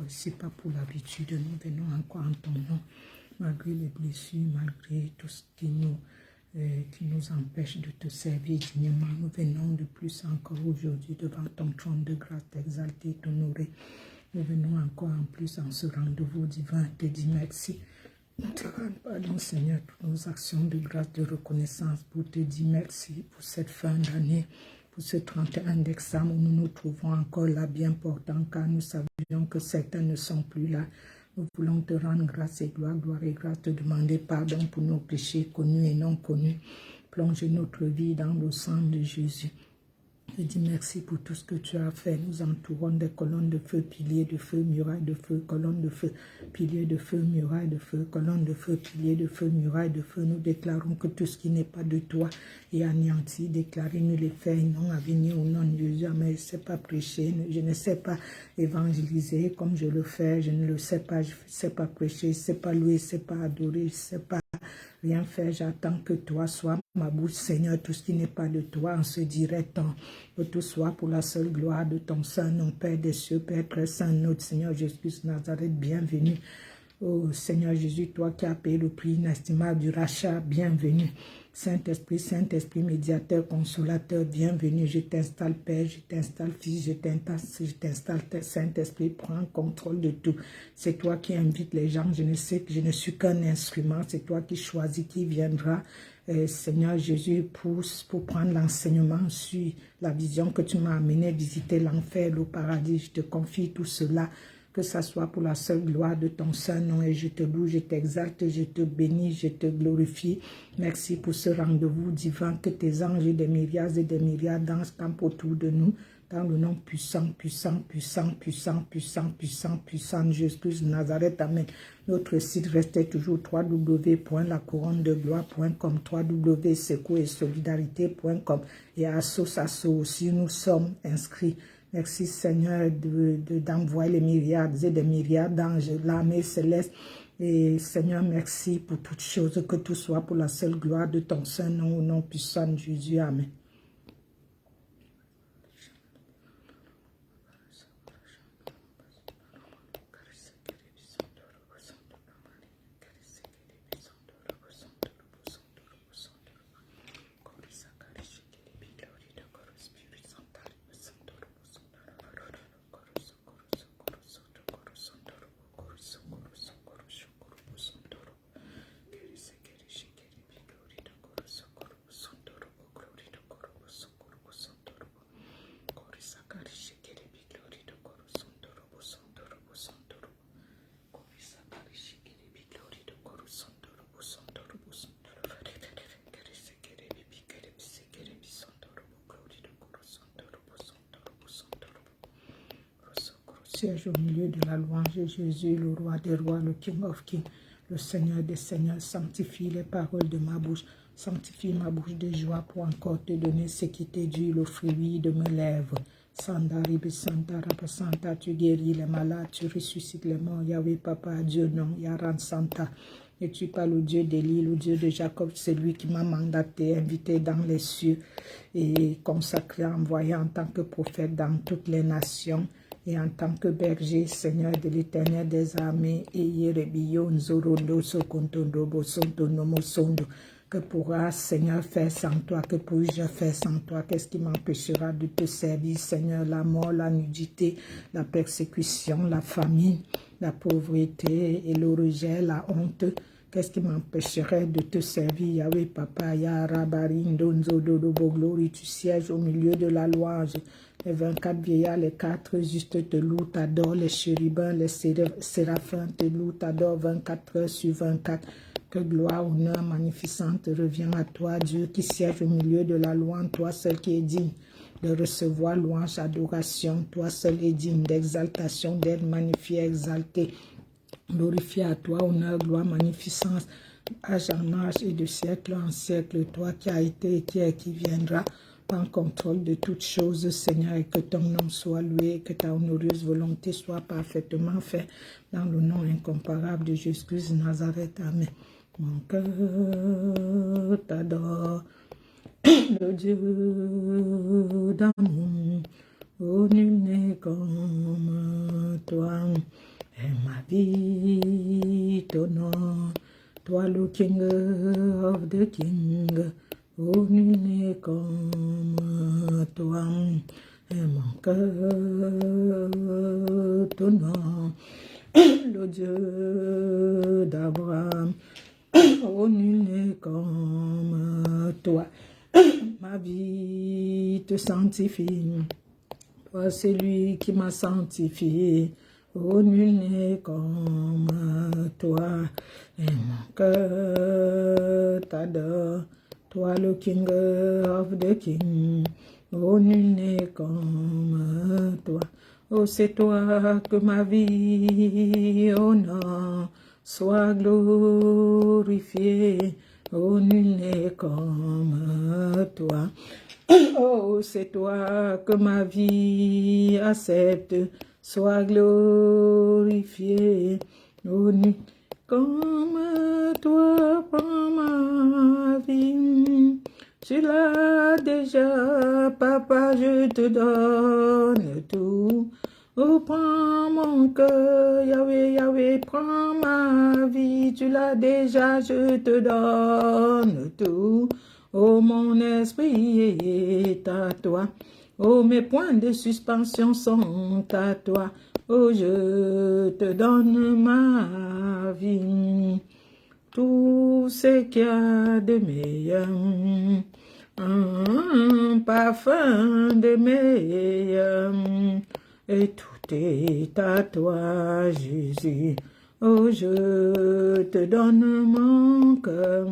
c'est pas pour l'habitude, nous venons encore en ton nom, malgré les blessures, malgré tout ce qui nous empêche de te servir dignement. Nous venons de plus encore aujourd'hui devant ton trône de grâce, t'exalter, t'honorer. Nous venons encore en plus en ce rendez-vous divin, te dire merci. Nous te rendons pardon, Seigneur, pour nos actions de grâce, de reconnaissance, pour te dire merci pour cette fin d'année, pour ce 31 décembre où nous nous trouvons encore là, bien portant, car nous savions que certains ne sont plus là. Nous voulons te rendre grâce et gloire et grâce, te demander pardon pour nos péchés connus et non connus. Plonger notre vie dans le sang de Jésus. Je dis merci pour tout ce que tu as fait. Nous entourons des colonnes de feu, piliers de feu, murailles de feu, colonnes de feu, piliers de feu, murailles de feu, colonnes de feu, piliers de feu, murailles de feu. Nous déclarons que tout ce qui n'est pas de toi est anéanti. Déclarez nous les faits, non à venir au nom de Jésus. Mais je ne sais pas prêcher, je ne sais pas évangéliser comme je le fais. Je ne le sais pas, je ne sais pas prêcher, je ne sais pas louer, je ne sais pas adorer, je ne sais pas rien faire. J'attends que toi sois ma bouche, Seigneur. Tout ce qui n'est pas de toi en ce direct temps, que tout soit pour la seule gloire de ton Saint nom, Père des cieux, Père très saint, notre Seigneur Jésus de Nazareth, bienvenue. Oh Seigneur Jésus, toi qui as payé le prix inestimable du rachat, bienvenue. Saint-Esprit, Saint-Esprit, médiateur, consolateur, bienvenue. Je t'installe Père, je t'installe Fils, je t'installe Saint-Esprit, prends contrôle de tout. C'est toi qui invites les gens, je ne suis qu'un instrument, c'est toi qui choisis qui viendra. Seigneur Jésus, pour prendre l'enseignement sur la vision que tu m'as amené visiter l'enfer, le paradis. Je te confie tout cela, que ça soit pour la seule gloire de ton Saint nom, et je te loue, je t'exalte, je te bénis, je te glorifie. Merci pour ce rendez-vous divin, que tes anges et des milliards d'anges campent autour de nous, dans le nom puissant, puissant, puissant, puissant, puissant, puissant, puissant de Jésus de Nazareth. Amen. Notre site restait toujours www.lacouronne-de-gloire.com, www.secours-et-solidarité.com, et à Asso aussi, nous sommes inscrits. Merci Seigneur d'envoyer les milliards et des milliards d'anges, l'armée céleste. Et Seigneur, merci pour toutes choses, que tout soit pour la seule gloire de ton Saint nom, au nom puissant de Jésus. Amen. Siège au milieu de la louange, Jésus, le roi des rois, le King of Kings, le Seigneur des seigneurs. Sanctifie les paroles de ma bouche, sanctifie ma bouche de joie pour encore te donner ce qui t'est dû, le fruit de mes lèvres. Sandaribi Santa Santa, tu guéris les malades, tu ressuscites les morts. Yahweh Papa, Dieu non, Yaran Santa. Et tu parles au Dieu d'Élie, le Dieu de Jacob, c'est lui qui m'a mandaté, invité dans les cieux et consacré, envoyé en tant que prophète dans toutes les nations. Et en tant que berger, Seigneur de l'Éternel des armées, et Yerebiyo, Nzorondo, Sokontondo, Bosondo, Nomosondo, que pourra, Seigneur, faire sans toi, que puis-je faire sans toi? Qu'est-ce qui m'empêchera de te servir, Seigneur? La mort, la nudité, la persécution, la famine, la pauvreté et le rejet, la honte. Qu'est-ce qui m'empêcherait de te servir, Yahweh Papa, Yarabarindo, Nzododobo, glorie, tu sièges au milieu de la louange. Les 24 vieillards, les 4 justes te louent, t'adorent, les chérubins, les séraphins te louent, t'adorent 24 heures sur 24. Que gloire, honneur, magnificente revient à toi, Dieu qui siège au milieu de la louange, toi seul qui est digne de recevoir louange, adoration, toi seul est digne d'exaltation, d'être magnifié, exalté. Glorifié à toi, honneur, gloire, magnificence, âge en âge et de siècle en siècle, toi qui as été et qui est qui viendra, prends contrôle de toutes choses, Seigneur, et que ton nom soit loué, et que ta honoreuse volonté soit parfaitement faite dans le nom incomparable de Jésus-Christ de Nazareth. Amen. Mon cœur t'adore, le Dieu d'amour, oh nul n'est comme toi. vie t'honore, toi le King of the King, oh nul n'est comme toi, et mon cœur t'honore, le Dieu d'Abraham, oh nul n'est comme toi, ma vie te sanctifie, toi c'est lui qui m'a sanctifié, oh nul n'est comme toi, et mon cœur t'adore, toi le King of the King, oh nul n'est comme toi, oh c'est toi que ma vie honore, sois glorifié, oh nul n'est comme toi. Oh, c'est toi que ma vie accepte, sois glorifié, oh nul comme toi prends ma vie. Tu l'as déjà, papa, je te donne tout. Oh, prends mon cœur, Yahweh, Yahweh, prends ma vie. Tu l'as déjà, je te donne tout. Oh, mon esprit est à toi. Oh, mes points de suspension sont à toi. Oh, je te donne ma vie. Tout ce qu'il y a de meilleur, un parfum de meilleur, et tout est à toi, Jésus. Oh, je te donne mon cœur,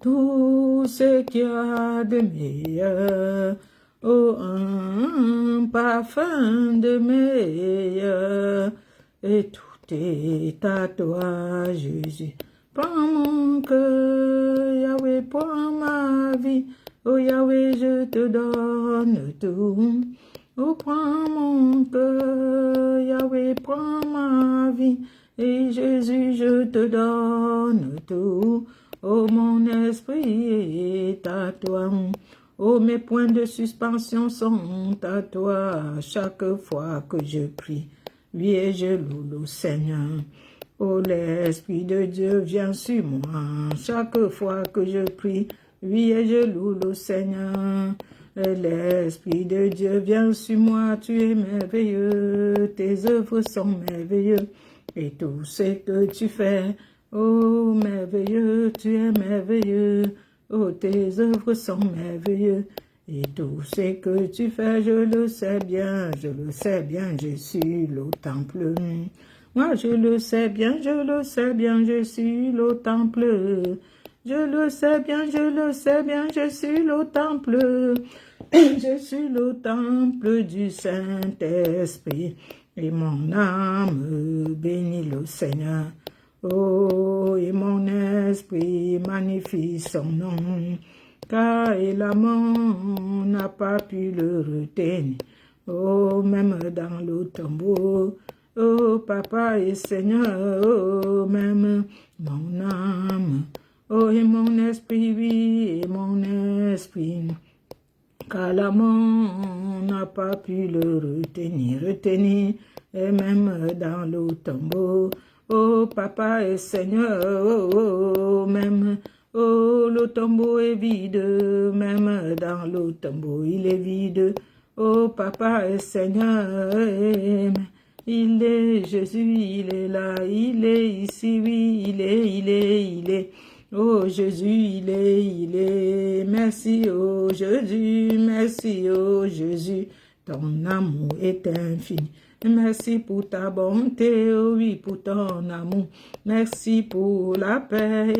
tout ce qu'il y a de meilleur, oh, un parfum de meilleur, et tout est à toi, Jésus. Prends mon cœur, Yahweh, prends ma vie. Oh Yahweh, je te donne tout. Oh, prends mon cœur, Yahweh, prends ma vie. Et Jésus, je te donne tout. Oh, mon esprit est à toi. Oh, mes points de suspension sont à toi chaque fois que je prie. Oui, et je loue le Seigneur. Oh, l'Esprit de Dieu vient sur moi chaque fois que je prie. Oui, et je loue le Seigneur. L'Esprit de Dieu vient sur moi, tu es merveilleux, tes œuvres sont merveilleuses. Et tout ce que tu fais, oh merveilleux, tu es merveilleux. Oh, tes œuvres sont merveilleuses. Et tout ce que tu fais, je le sais bien, je suis le temple. Moi, je le sais bien, je suis le temple. Je le sais bien, je suis le temple. Je suis le temple du Saint-Esprit. Et mon âme bénit le Seigneur. Oh, et mon esprit magnifie son nom. Car la mort n'a pas pu le retenir. Oh, même dans le tombeau. Oh, papa et Seigneur, oh, même mon âme. Oh, et mon esprit, oui, et mon esprit. Car la mort n'a pas pu le retenir, et même dans le tombeau. Oh, papa et Seigneur, oh, même, oh, le tombeau est vide, même dans le tombeau il est vide. Oh, papa et Seigneur, il est Jésus, il est là, il est ici, oui, il est. Oh Jésus, il est, merci, oh Jésus, ton amour est infini. Merci pour ta bonté, oh oui, pour ton amour. Merci pour la paix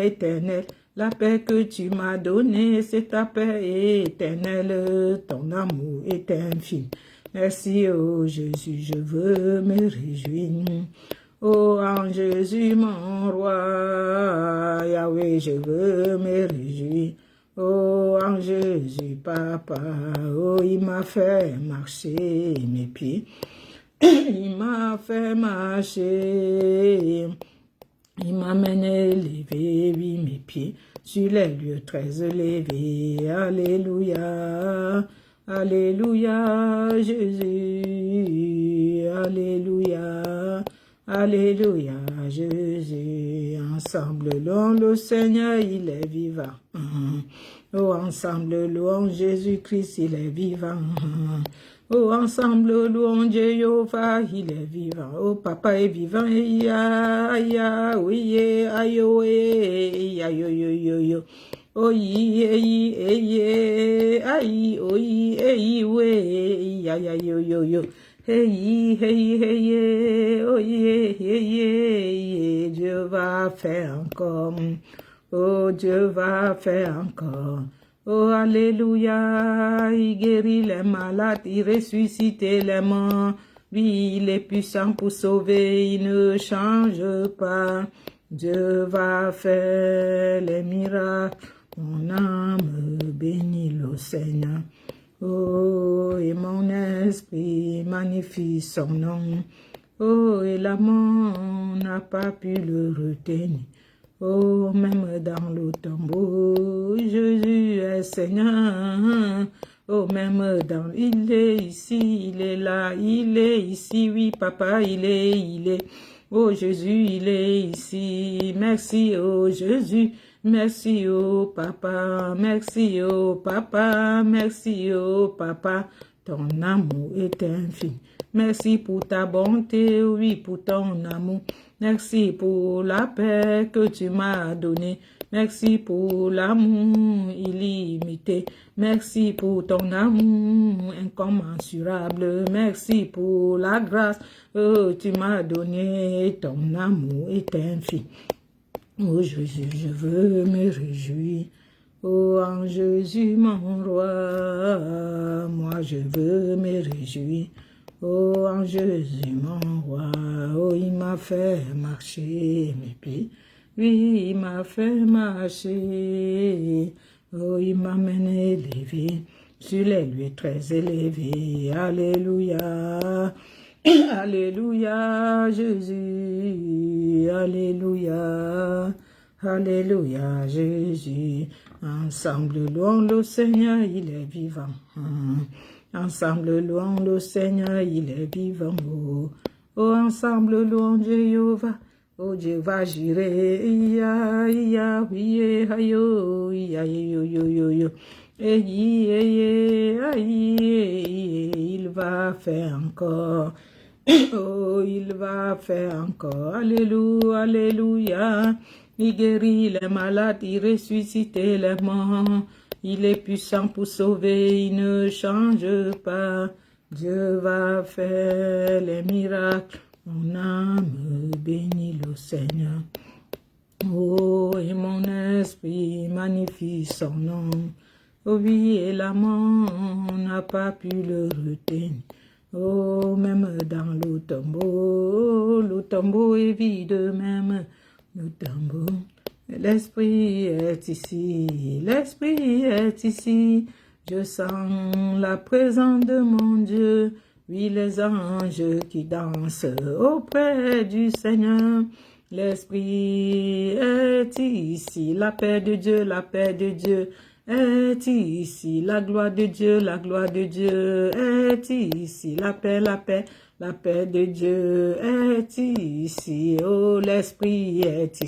éternelle. La paix que tu m'as donnée, c'est ta paix éternelle. Ton amour est infini. Merci, oh Jésus, je veux me réjouir. Oh, en Jésus, mon roi, Yahweh, je veux me réjouir. Oh, en Jésus, papa, oh, il m'a fait marcher mes pieds. Il m'a fait marcher. Il m'a mené élever, oui, mes pieds sur les lieux très élevés. Alléluia, Alléluia, Jésus, Alléluia. Alléluia, Jésus, ensemble louons le Seigneur, il est vivant. Oh, ensemble louons Jésus-Christ, il est vivant. Oh, ensemble louons Jéhovah, il est vivant. Oh, papa est vivant, ya, oui, aïe, aïe, aïe, oh, aïe, aïe, oui, aïe, aïe, hey, hey, hey, oh yeah, Dieu va faire encore. Oh, Dieu va faire encore. Oh, alléluia, il guérit les malades, il ressuscite les morts. Lui, il est puissant pour sauver, il ne change pas. Dieu va faire les miracles. Mon âme bénit le Seigneur. Oh, et mon esprit magnifie son nom. Oh, et la mort n'a pas pu le retenir. Oh, même dans le tombeau, Jésus est Seigneur. Oh, même dans, il est ici, il est là, il est ici, oui, papa, il est. Oh, Jésus, il est ici. Merci, oh, Jésus. Merci, oh papa, merci, oh papa, merci, oh papa, ton amour est infini. Merci pour ta bonté, oui, pour ton amour. Merci pour la paix que tu m'as donnée. Merci pour l'amour illimité. Merci pour ton amour incommensurable. Merci pour la grâce que tu m'as donnée. Ton amour est infini. Oh Jésus, je veux me réjouir. Oh en Jésus mon roi, moi je veux me réjouir. Oh en Jésus mon roi, oh il m'a fait marcher mes pieds. Oui, il m'a fait marcher. Oh il m'a mené élevé sur les lieux très élevés. Alléluia. Alléluia, Jésus, Alléluia, Alléluia, Jésus. Ensemble, louons le Seigneur, il est vivant. Ensemble, louons le Seigneur, il est vivant. Oh, oh ensemble, louons Jéhovah. Oh, Jéhovah, j'irai, il va faire encore. Oh, il va faire encore. Alléluia, alléluia. Il guérit les malades, il ressuscite les morts. Il est puissant pour sauver, il ne change pas. Dieu va faire les miracles. Mon âme bénit le Seigneur. Oh, et mon esprit magnifie son nom. Oh oui, et la mort n'a pas pu le retenir. Oh, même dans le tombeau est vide, même le tombeau. L'esprit est ici, l'esprit est ici. Je sens la présence de mon Dieu. Oui, les anges qui dansent auprès du Seigneur. L'esprit est ici, la paix de Dieu, la paix de Dieu est ici, la gloire de Dieu est ici, la paix de Dieu est ici, oh l'esprit est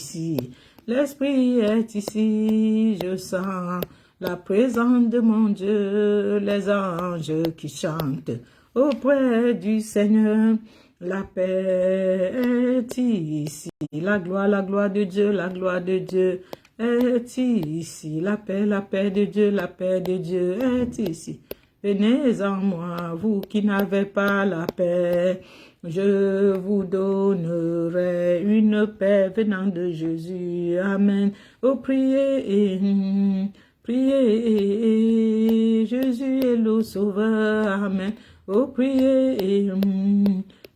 ici, je sens la présence de mon Dieu, les anges qui chantent auprès du Seigneur. La paix est ici, la gloire de Dieu est ici, la paix de Dieu est ici. Venez en moi, vous qui n'avez pas la paix, je vous donnerai une paix venant de Jésus. Amen. Oh, priez, priez, Jésus est le Sauveur. Amen. Oh, priez,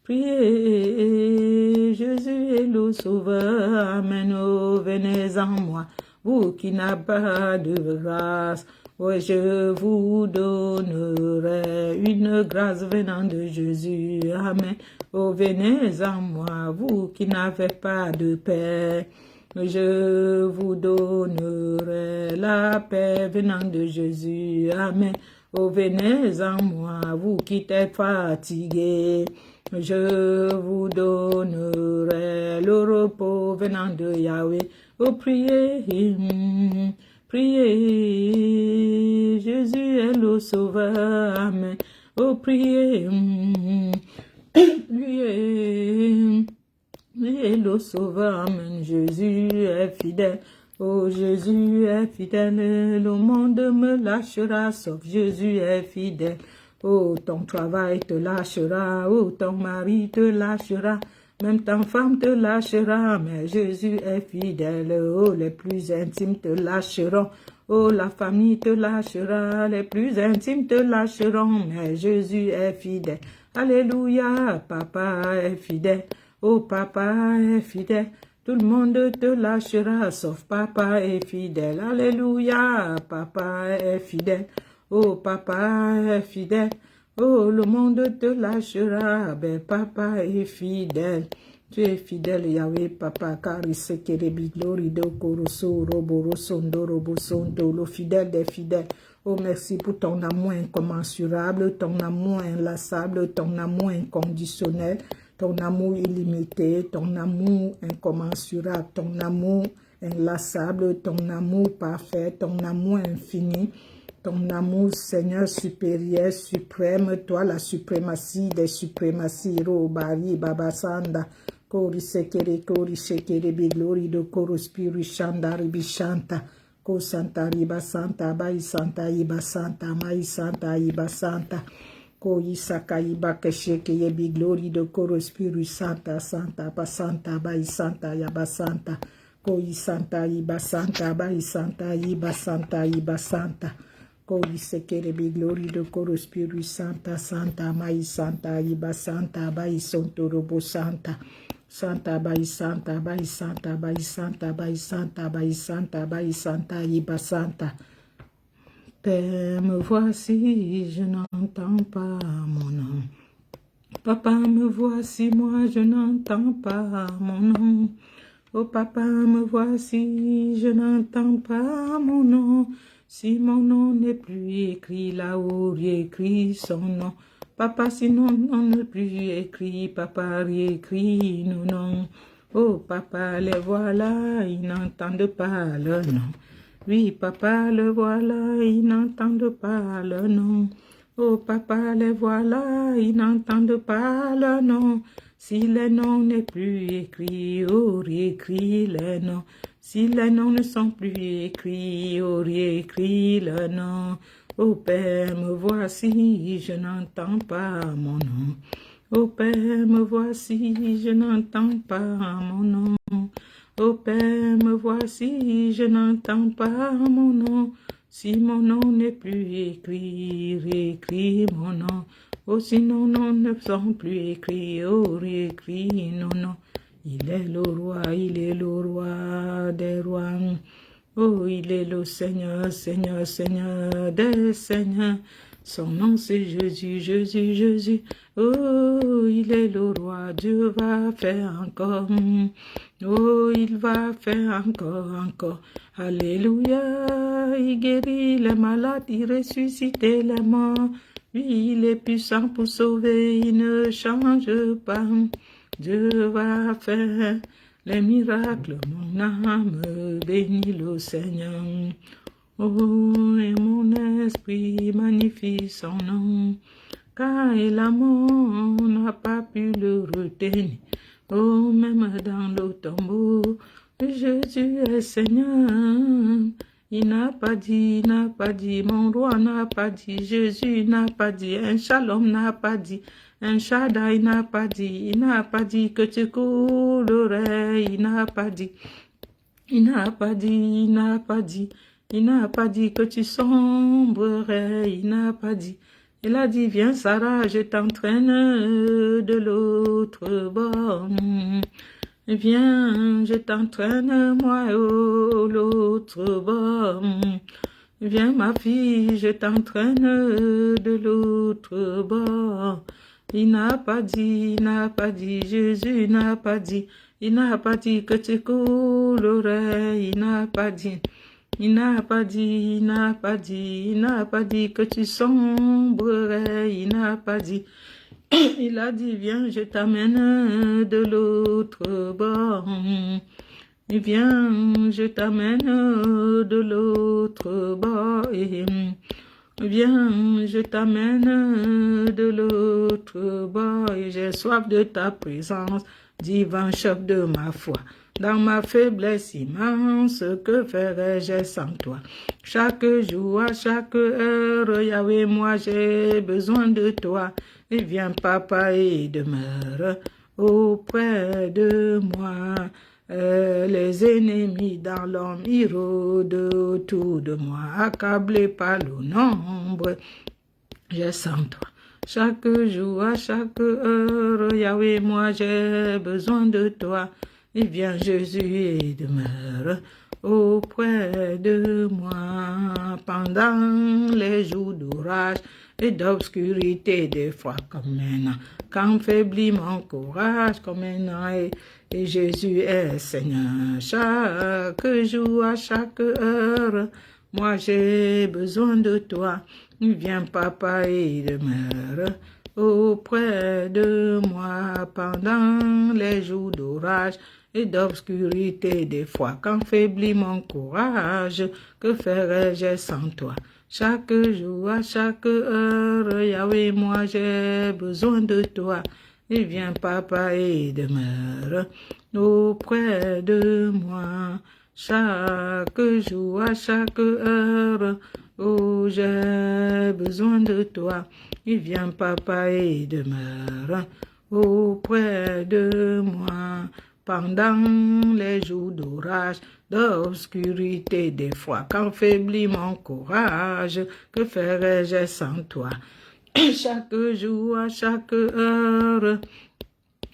priez, Jésus est le Sauveur, Amen, oh, venez en moi, vous qui n'avez pas de grâce, oui, je vous donnerai une grâce venant de Jésus, Amen, oh, venez en moi, vous qui n'avez pas de paix, je vous donnerai la paix venant de Jésus, Amen, oh, venez en moi, vous qui êtes fatigués, Je vous donnerai le repos venant de Yahweh. Oh, priez, priez, Jésus est le sauveur, amen. Oh, priez, priez, lui est le sauveur, amen. Jésus est fidèle. Oh, Jésus est fidèle, le monde me lâchera, sauf Jésus est fidèle. Oh, ton travail te lâchera, oh, ton mari te lâchera, même ta femme te lâchera, mais Jésus est fidèle. Oh, les plus intimes te lâcheront, oh, la famille te lâchera, les plus intimes te lâcheront, mais Jésus est fidèle. Alléluia, papa est fidèle, oh, papa est fidèle. Tout le monde te lâchera, sauf papa est fidèle. Alléluia, papa est fidèle. Oh, papa est fidèle. Oh, le monde te lâchera, ben papa est fidèle. Tu es fidèle, Yahweh, papa, car il sait que les glory de Koroso, Roboroso, Ndorobosondo, le fidèle des fidèles. Oh, merci pour ton amour incommensurable, ton amour inlassable, ton amour inconditionnel, ton amour illimité, ton amour incommensurable, ton amour inlassable, ton amour parfait, ton amour infini, ton amour, Seigneur supérieur, suprême, toi la suprématie des suprématies, Robari, Babasanda, Kori Sekere, Kori Shekere, Biglori, de Koro Spirit, Shanda, Ribishanta, Ko Santa, Riba Santa, Bai Santa, Iba Santa, Mai Santa, Iba Santa, Ko Isaka, Iba Kesheke, Yebi Glory, de Koro Spirit, Santa, Santa, Basanta, Bai Santa, Yaba Santa, Ko Isanta, Iba Santa, Bai Santa, Iba Santa, Iba Santa, Ko Isekere, Bi Glory, de Koro Spirit, Santa, Santa, Mai Santa, Iba Santa, Bai Sonto, Robo Santa, Santa, Bai Santa, Bai Santa, Bai Santa, Bai Santa, Bai Santa, Bai Santa, Iba Santa. Père, me voici, je n'entends pas mon nom. Papa, me voici, moi, je n'entends pas mon nom. Oh, papa, me voici, je n'entends pas mon nom. Si mon nom n'est plus écrit là-haut, réécris son nom. Papa, si mon nom n'est plus écrit, papa, réécris nos noms. Oh, papa, les voilà, ils n'entendent pas leur nom. Oui, papa, le voilà, ils n'entendent pas leur nom. Oh, papa, les voilà, ils n'entendent pas leur nom. Si les noms n'est plus écrit, oh, réécris les noms. Si les noms ne sont plus écrits, oh, réécris le nom. Oh, Père, me voici, je n'entends pas mon nom. Oh, Père, me voici, je n'entends pas mon nom. Oh, Père, me voici, je n'entends pas mon nom. Si mon nom n'est plus écrit, réécris mon nom. Oh, si nos noms ne sont plus écrits, oh, réécris nos noms. Il est le roi des rois. Oh, il est le Seigneur, Seigneur, Seigneur des seigneurs. Son nom c'est Jésus, Jésus, Jésus. Oh, il est le roi, Dieu va faire encore. Oh, il va faire encore. Alléluia, il guérit les malades, il ressuscite les morts. Lui, il est puissant pour sauver, il ne change pas. Dieu va faire les miracles, mon âme bénit le Seigneur. Oh, et mon esprit magnifie son nom, car la mort n'a pas pu le retenir. Oh, même dans le tombeau, Jésus est Seigneur. Il n'a pas dit, mon roi n'a pas dit, Jésus n'a pas dit, un shalom n'a pas dit, un Shaddai n'a pas dit, il n'a pas dit que tu coulerais, il n'a pas dit, il n'a pas dit, il n'a pas dit, il n'a pas dit que tu sombrerais, il n'a pas dit. Il a dit, viens Sarah, je t'entraîne de l'autre bord. Viens, je t'entraîne, moi, oh, l'autre bord. Viens, ma fille, je t'entraîne de l'autre bord. Il n'a pas dit, Jésus n'a pas dit. Il n'a pas dit que tu coulerais, il n'a pas dit. Il n'a pas dit, il n'a pas dit que tu sombrerais, il n'a pas dit. Il a dit, viens, je t'amène de l'autre bord. Viens, je t'amène de l'autre bord. Viens, je t'amène de l'autre bord. Et j'ai soif de ta présence, divin chef de ma foi. Dans ma faiblesse immense, que ferais-je sans toi? Chaque jour, à chaque heure, Yahweh, moi j'ai besoin de toi. Et viens, papa, et demeure auprès de moi. Les ennemis dans l'homme, ils rôdent autour de moi, accablés par le nombre. Je sens toi. Chaque jour, à chaque heure, Yahweh, moi j'ai besoin de toi. Et viens Jésus et demeure auprès de moi pendant les jours d'orage et d'obscurité, des fois comme maintenant, quand faiblit mon courage comme maintenant, et Jésus est Seigneur. Chaque jour, à chaque heure, moi j'ai besoin de toi. Viens papa et demeure auprès de moi pendant les jours d'orage et d'obscurité, des fois quand faiblit mon courage, que ferais-je sans toi? Chaque jour, à chaque heure, Yahweh, moi j'ai besoin de toi. Et viens papa et demeure auprès de moi. Chaque jour, à chaque heure, oh j'ai besoin de toi. Et viens papa et demeure auprès de moi. Pendant les jours d'orage, d'obscurité, des fois quand faiblit mon courage, que ferais-je sans toi? Chaque jour, à chaque heure,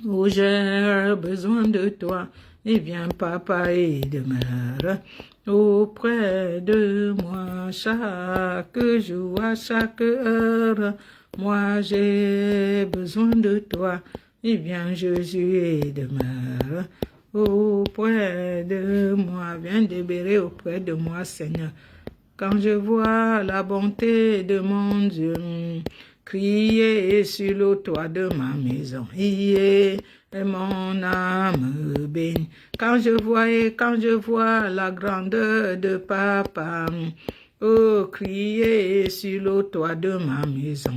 où j'ai besoin de toi, et viens papa et demeure auprès de moi. Chaque jour, à chaque heure, moi j'ai besoin de toi. Et viens Jésus et demeure auprès de moi. Viens demeurer auprès de moi, Seigneur. Quand je vois la bonté de mon Dieu, crier sur le toit de ma maison, et mon âme bénie. Quand je vois la grandeur de papa, oh, crier sur le toit de ma maison,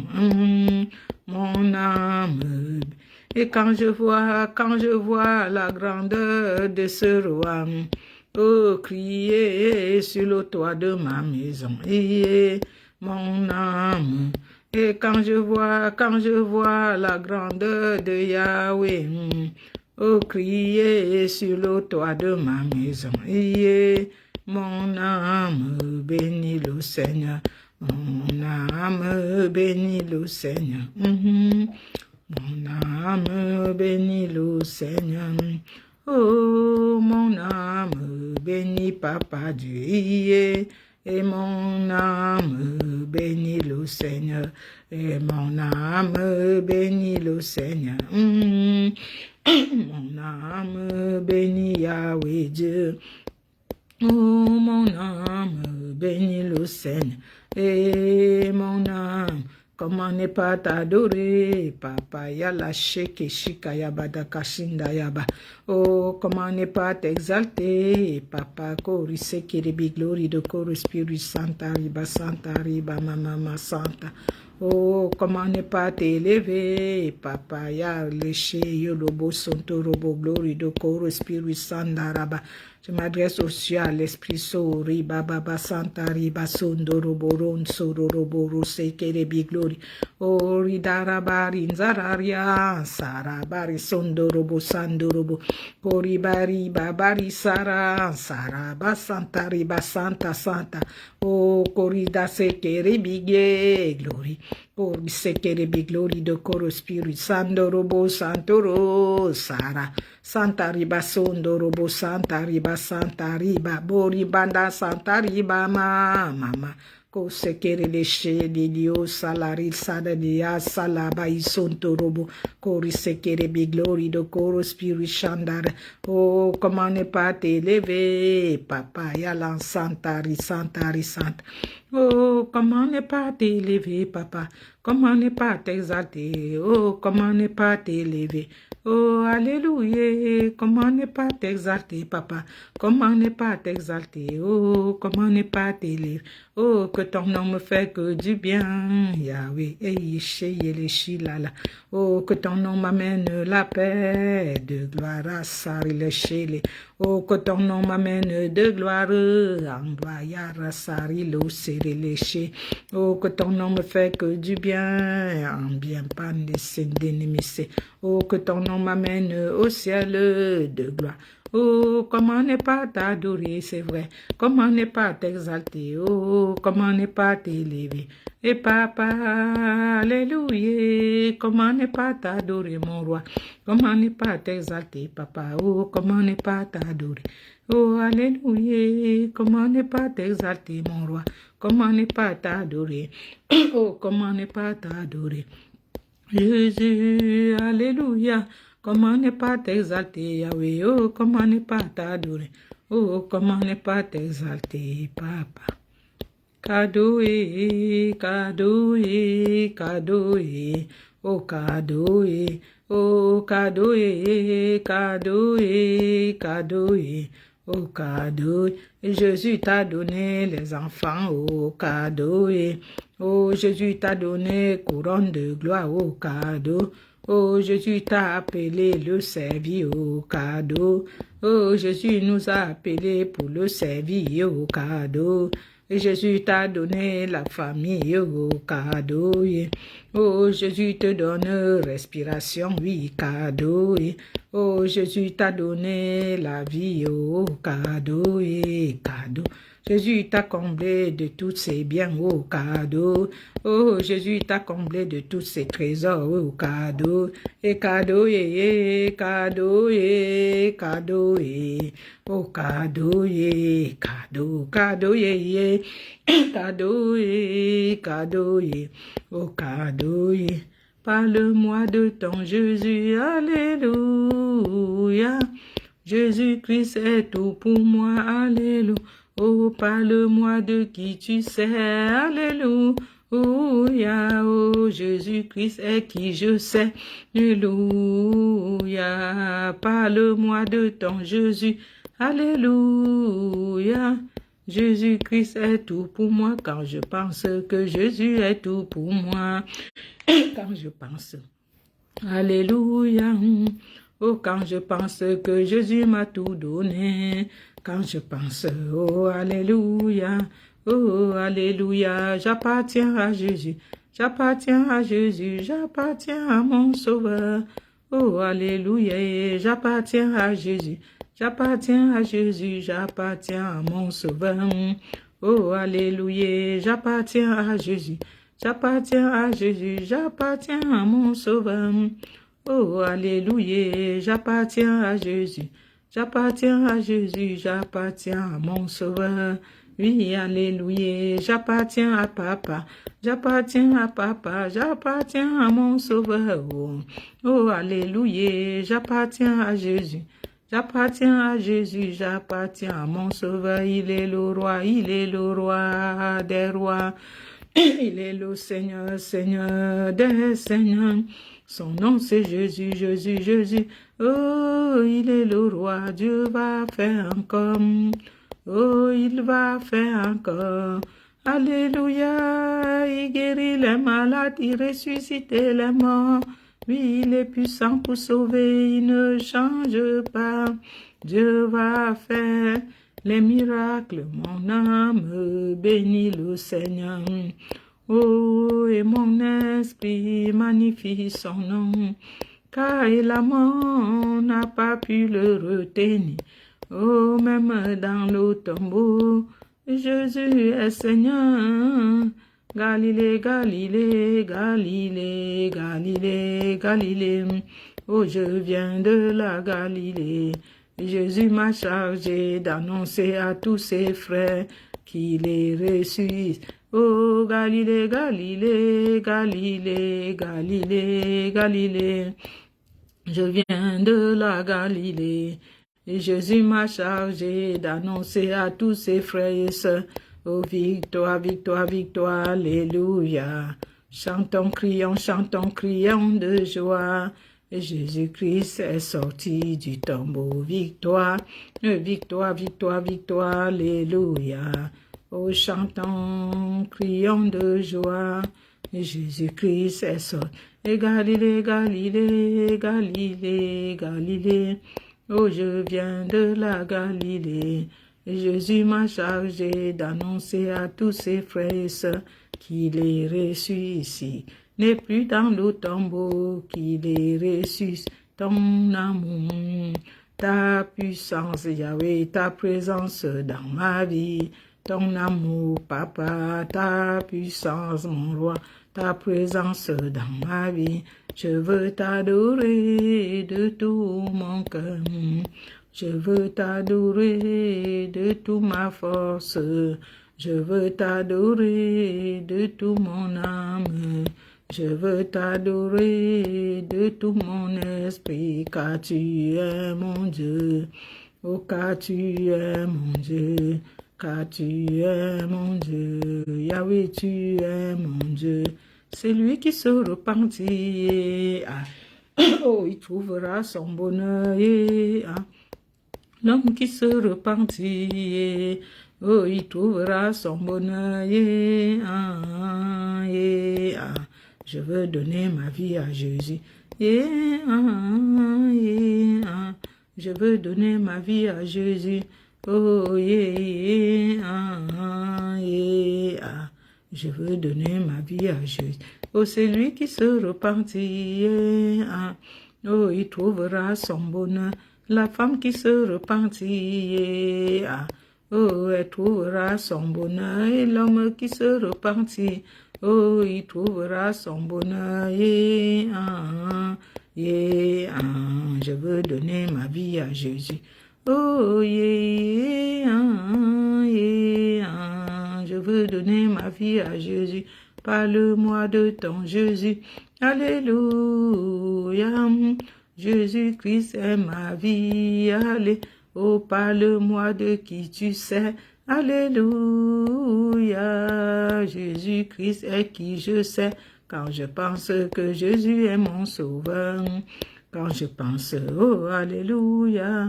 mon âme bénie. Et quand je vois la grandeur de ce roi, oh, crier sur le toit de ma maison, et mon âme. Et quand je vois la grandeur de Yahweh, oh, crier sur le toit de ma maison, et mon âme bénit le Seigneur, mon âme bénit le Seigneur. Mon âme bénit le Seigneur. Oh, mon âme bénit Papa Dieu. Et mon âme bénit le Seigneur. Et mon âme bénit le Seigneur. Mon âme bénit Yahweh Dieu. Oh, mon âme bénit le Seigneur. Et mon âme, comment ne pas t'adorer, papa, yala sheke shika yaba dakashinda yaba. Oh, comment ne pas t'exalter, papa, kori seke rebi glory de koro Spirit Santa riba, mama Santa. Oh, comment ne pas t'élever, papa, ya léché, yolobo, sonto, robo, glory de koro Spirit Santa raba. Je m'adresse au ciel, à l'esprit sori, baba santa riba sondo roboron soro roboro seke rebi glory. O ridarabari nzararia sarabari sondo robo sando robo. Koribari babari saraba santa riba santa santa. O korida seke rebi glory. Kori seke rebi glory de koro Spirit sando robo santoro sara. Santa riba sondo robo santa riba bori banda santa riba mama Ko sekere le she dio salari sadadia salaba isonto robo kori sekere be glory de koro spirit shandar. Oh, comment ne pas t'élever, papa, yalan santari santari sant. Oh, comment ne pas t'élever, papa, comment ne pas t'exalter, oh, comment ne pas t'élever. Oh, alléluia, comment ne pas t'exalter, papa, comment ne pas t'exalter, oh, comment ne pas t'élever, oh, que ton nom me fait que du bien, Yahweh, oh, que ton nom m'amène la paix, de gloire à Sari le Chele, oh, que ton nom m'amène de gloire en gloire, Sari le Sereleche, oh, que ton nom me fait que du bien, en bien pas de oh, que ton nom m'amène au ciel de gloire. Oh, comment ne pas t'adorer, c'est vrai. Comment ne pas t'exalter. Oh, comment ne pas t'élever. Et papa, alléluia. Comment ne pas t'adorer, mon roi. Comment ne pas t'exalter, papa. Oh, comment ne pas t'adorer. Oh, alléluia. Comment ne pas t'exalter, mon roi. Comment ne pas t'adorer. Oh, comment ne pas t'adorer. Jésus, alléluia. Comment ne pas t'exalter, Yahweh, oh, comment ne pas t'adorer, oh, comment ne pas t'exalter, papa. Kadoé, kadoé, kadoé, oh, kadoé, oh, kadoé, kadoé, kadoé, oh, kadoé. Jésus t'a donné les enfants, oh, kadoé. Oh, Jésus t'a donné couronne de gloire, oh, cadeau. Oh, Jésus t'a appelé le servir au cadeau. Oh, Jésus nous a appelés pour le servir au cadeau. Et Jésus t'a donné la famille au cadeau. Oh, Jésus te donne respiration, oui, cadeau. Oh, Jésus t'a donné la vie au cadeau et cadeau. Jésus t'a comblé de tous ses biens au cadeau. Oh, Jésus t'a comblé de tous ses trésors au cadeau. Et cadeau, cadeau, cadeau, oh, cadeau, cadeau, cadeau, cadeau, cadeau, oh, cadeau, parle-moi de ton Jésus, alléluia. Jésus-Christ est tout pour moi, alléluia. Oh, parle-moi de qui tu sais, alléluia. Oh, Jésus-Christ est qui je sais, alléluia. Parle-moi de ton Jésus, alléluia. Jésus-Christ est tout pour moi quand je pense que Jésus est tout pour moi. Quand je pense, alléluia. Oh, quand je pense que Jésus m'a tout donné. Quand je pense, oh, alléluia. Oh, alléluia. J'appartiens à Jésus. J'appartiens à Jésus. J'appartiens à mon Sauveur. Oh, alléluia. J'appartiens à Jésus. J'appartiens à Jésus. J'appartiens à mon Sauveur. Oh, alléluia. J'appartiens à Jésus. J'appartiens à Jésus. J'appartiens à mon Sauveur. Oh, alléluia, j'appartiens à Jésus, j'appartiens à Jésus, j'appartiens à mon Sauveur. Oui, alléluia, j'appartiens à Papa, j'appartiens à Papa, j'appartiens à mon Sauveur. Oh, alléluia, j'appartiens à Jésus, j'appartiens à Jésus, j'appartiens à mon Sauveur. Il est le roi des rois. Il est le Seigneur, Seigneur des seigneurs. Son nom c'est Jésus, Jésus, Jésus. Oh, il est le roi, Dieu va faire encore. Oh, il va faire encore. Alléluia, il guérit les malades, il ressuscite les morts. Oui, il est puissant pour sauver, il ne change pas. Dieu va faire les miracles, mon âme bénit le Seigneur. Oh, et mon esprit magnifie son nom, car la mort n'a pas pu le retenir. Oh, même dans le tombeau, Jésus est Seigneur. Galilée, Galilée, Galilée, Galilée, Galilée. Oh, je viens de la Galilée. Jésus m'a chargé d'annoncer à tous ses frères qu'il est ressuscité. Oh Galilée, Galilée, Galilée, Galilée, Galilée. Je viens de la Galilée. Et Jésus m'a chargé d'annoncer à tous ses frères et sœurs, oh victoire, victoire, victoire, alléluia. Chantons, crions de joie. Et Jésus-Christ est sorti du tombeau, victoire, victoire, victoire, victoire, alléluia. Oh chantons, crions de joie. Et Jésus-Christ est sorti. Et Galilée, Galilée, Galilée, Galilée. Oh, je viens de la Galilée, et Jésus m'a chargé d'annoncer à tous ses frères et sœurs qu'il est reçu ici, n'est plus dans le tombeau, qu'il est reçu ton amour, ta puissance, Yahweh, ta présence dans ma vie, ton amour, Papa, ta puissance, mon roi, ta présence dans ma vie. Je veux t'adorer de tout mon cœur. Je veux t'adorer de toute ma force. Je veux t'adorer de tout mon âme. Je veux t'adorer de tout mon esprit, car tu es mon Dieu. Oh, car tu es mon Dieu. Car tu es mon Dieu. Yahweh, tu es mon Dieu. C'est lui qui se repentit, oh, il trouvera son bonheur, l'homme qui se repentit, oh, il trouvera son bonheur, je veux donner ma vie à Jésus, je veux donner ma vie à Jésus, oh, je veux donner ma vie à Jésus. Oh, c'est lui qui se repentit. Oh, il trouvera son bonheur. La femme qui se repentit. Oh, elle trouvera son bonheur. Et l'homme qui se repentit. Oh, il trouvera son bonheur. Je veux donner ma vie à Jésus. Oh, je veux donner ma vie à Jésus. Parle-moi de ton Jésus. Alléluia. Jésus-Christ est ma vie. Allez. Oh, parle-moi de qui tu sais. Alléluia. Jésus-Christ est qui je sais. Quand je pense que Jésus est mon sauveur. Quand je pense, oh, alléluia.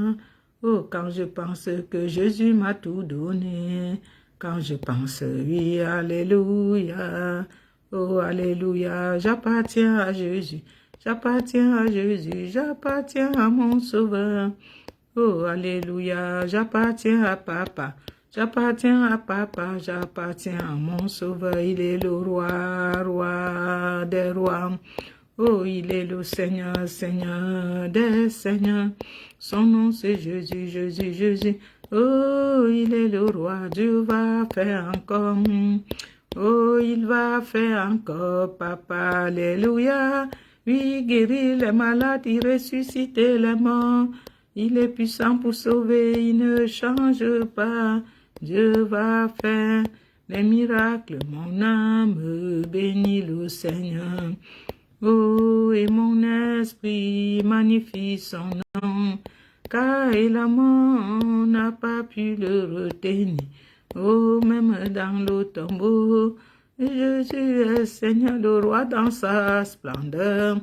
Oh, quand je pense que Jésus m'a tout donné. Quand je pense, oui, alléluia, oh, alléluia, j'appartiens à Jésus, j'appartiens à Jésus, j'appartiens à mon Sauveur, oh, alléluia, j'appartiens à Papa, j'appartiens à Papa, j'appartiens à mon Sauveur, il est le roi, roi des rois, oh, il est le Seigneur, Seigneur des seigneurs, son nom c'est Jésus, Jésus, Jésus. Oh, il est le roi, Dieu va faire encore. Oh, il va faire encore, Papa, alléluia. Oui, guérir les malades, il ressuscite les morts. Il est puissant pour sauver, il ne change pas. Dieu va faire les miracles, mon âme bénit le Seigneur. Oh, et mon esprit magnifie son nom. Car la mort n'a pas pu le retenir. Oh, même dans le tombeau, Jésus est Seigneur, le roi dans sa splendeur.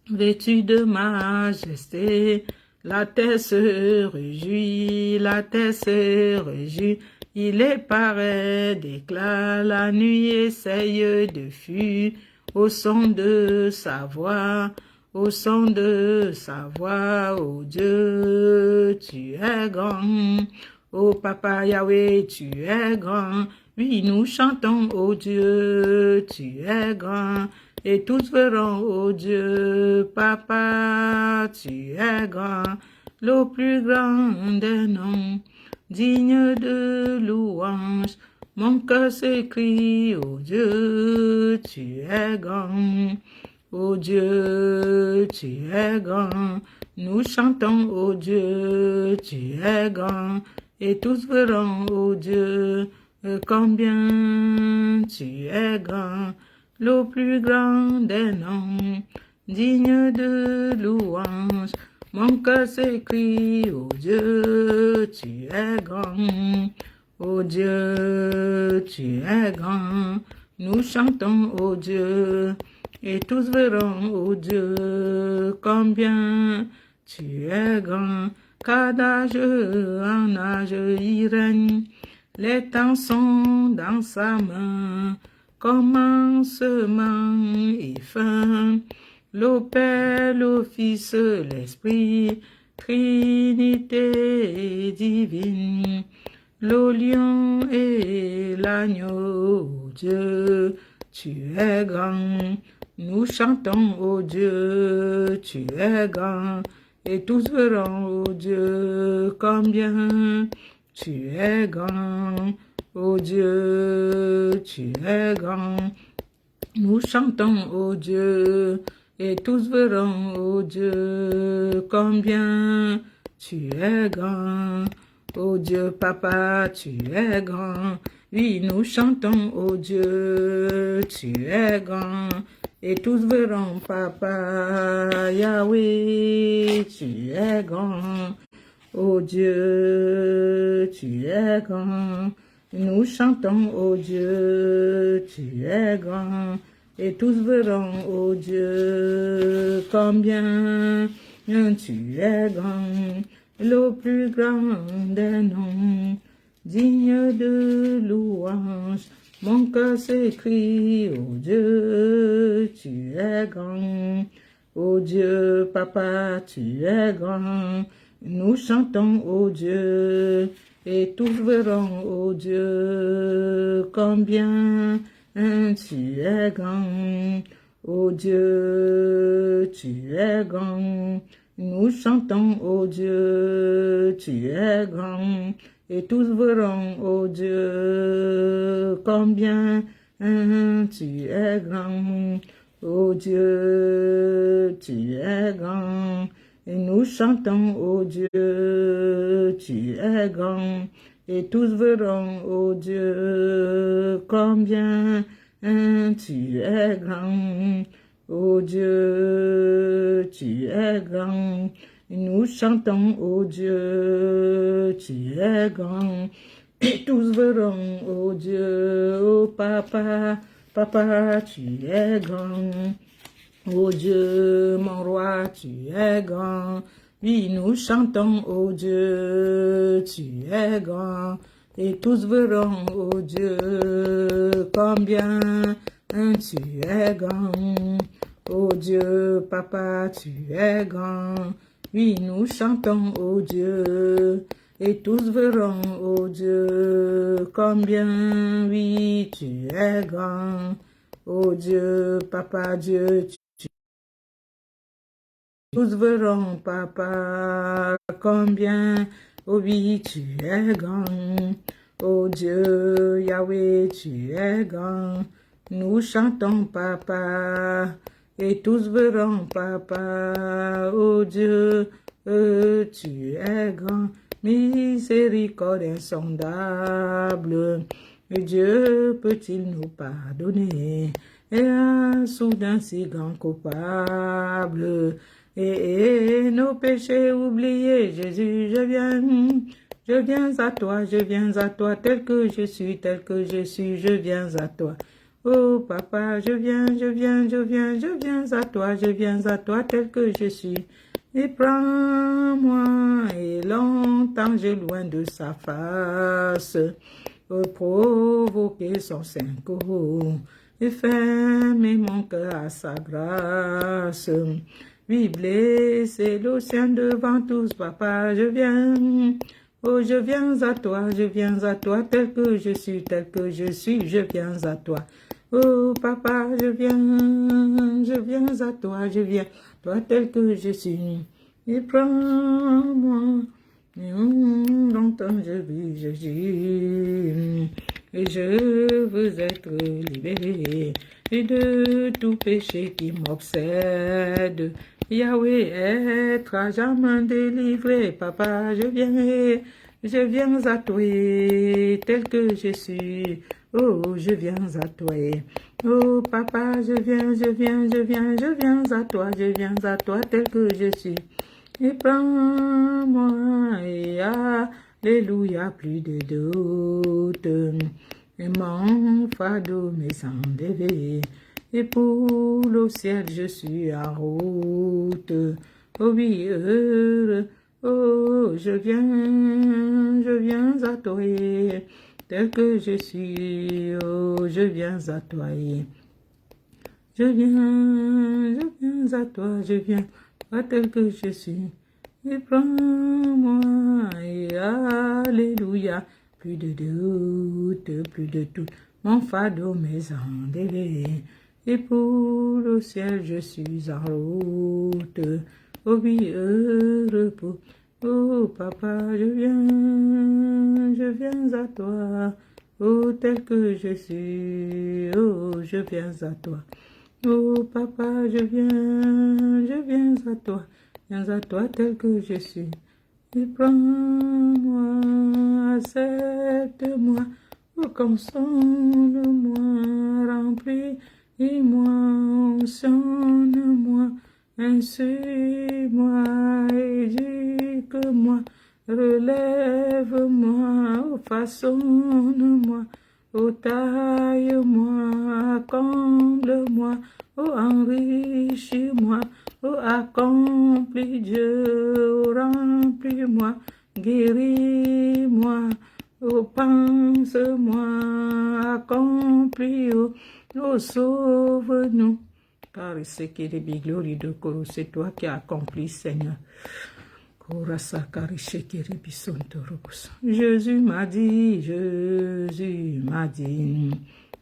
Vêtu de majesté, la terre se réjouit, la terre se réjouit. Il est pareil d'éclat, la nuit essaye de fuir au son de sa voix. Au son de sa voix, oh Dieu, tu es grand. Oh Papa Yahweh, tu es grand. Oui, nous chantons, oh Dieu, tu es grand. Et tous verront, oh Dieu, Papa, tu es grand. Le plus grand des noms, digne de louange. Mon cœur s'écrie, oh Dieu, tu es grand. Oh Dieu, tu es grand, nous chantons, oh Dieu, tu es grand, et tous verront, oh Dieu, combien tu es grand, le plus grand des noms, digne de louange. Mon cœur s'écrie, ô Dieu, tu es grand, ô Dieu, tu es grand. Nous chantons, ô Dieu, et tous verront, ô Dieu, combien tu es grand, car d'âge en âge il règne. Les temps sont dans sa main, commencement et fin. Le Père, le Fils, l'Esprit, Trinité divine. Le lion et l'agneau, Dieu, tu es grand. Nous chantons, ô Dieu, tu es grand. Et tous verront, ô Dieu, combien tu es grand. Ô Dieu, tu es grand. Nous chantons, ô Dieu, et tous verront, ô Dieu, combien tu es grand. Ô Dieu, Papa, tu es grand. Oui, nous chantons, ô Dieu, tu es grand. Et tous verront, Papa, Yahweh, tu es grand. Ô Dieu, tu es grand. Nous chantons, ô Dieu, tu es grand. Et tous verront, ô Dieu, combien tu es grand, le plus grand des noms, digne de louange. Mon cœur s'écrie, ô Dieu, tu es grand. Ô Dieu, Papa, tu es grand. Nous chantons, ô Dieu, et tous verront, ô Dieu, combien tu es grand. Ô Dieu, tu es grand. Nous chantons, ô Dieu, tu es grand. Et tous verront, ô Dieu, combien tu es grand. Ô Dieu, tu es grand. Et nous chantons, ô Dieu, tu es grand. Et tous verront, ô Dieu, combien tu es grand. Ô Dieu, tu es grand. Et nous chantons, ô Dieu, tu es grand. Et tous verront, ô Dieu, ô Papa, Papa, tu es grand. Ô Dieu, mon roi, tu es grand. Oui, nous chantons, ô Dieu, tu es grand. Et tous verront, ô Dieu, combien tu es grand. Ô Dieu, Papa, tu es grand. Oui, nous chantons, ô Dieu, et tous verront, ô Dieu, combien, oui, tu es grand. Ô Dieu, Papa, Dieu, tous verront, Papa, combien, oh oui, tu es grand. Oh Dieu, Yahweh, tu es grand. Nous chantons, Papa, et tous verront, Papa. Oh Dieu, tu es grand. Miséricorde insondable. Dieu peut-il nous pardonner? Et un soudain si grand coupable. Et nos péchés oubliés, Jésus, je viens à toi, tel que je suis, je viens à toi. Oh Papa, je viens à toi, tel que je suis. Et prends-moi, et longtemps j'ai loin de sa face, provoquer son saint corps, et fermer mon cœur à sa grâce. Oui, blessé l'océan devant tous, Papa, je viens. Oh, je viens à toi, tel que je suis, je viens à toi. Oh, Papa, je viens à toi, tel que je suis. Et prends-moi, longtemps je vis Jésus. Et je veux être libéré de tout péché qui m'obsède. Yahweh, être à jamais délivré. Papa, je viens Je viens à toi tel que je suis. Oh, je viens à toi. Oh, papa, je viens à toi tel que je suis. Et prends-moi, et alléluia, plus de doute. Et mon fardeau me semble élevé. Et pour le ciel, je suis en route. Oh oui, heureux. Oh, je viens à toi, tel que je suis. Oh, je viens à toi. Je viens à toi, je viens, pas tel que je suis. Et prends-moi, et alléluia, plus de doute, plus de tout. Mon fardeau m'est endélé, et pour le ciel je suis en route. Oh oui, heureux pour, oh papa, je viens à toi. Oh, tel que je suis, oh, je viens à toi. Oh papa, je viens à toi tel que je suis. Et prends-moi, accepte-moi, oh console-moi, remplis-moi, onction-moi, insuis-moi, éduque-moi, relève-moi, oh façonne-moi. Oh, taille-moi, comble-moi, oh, enrichis-moi, oh, accomplis Dieu, oh, remplis-moi, guéris-moi, oh, pense-moi, accomplis, oh, sauve-nous. Car c'est qui est gloire de Koro, c'est toi qui as accompli, Seigneur. Jésus m'a dit,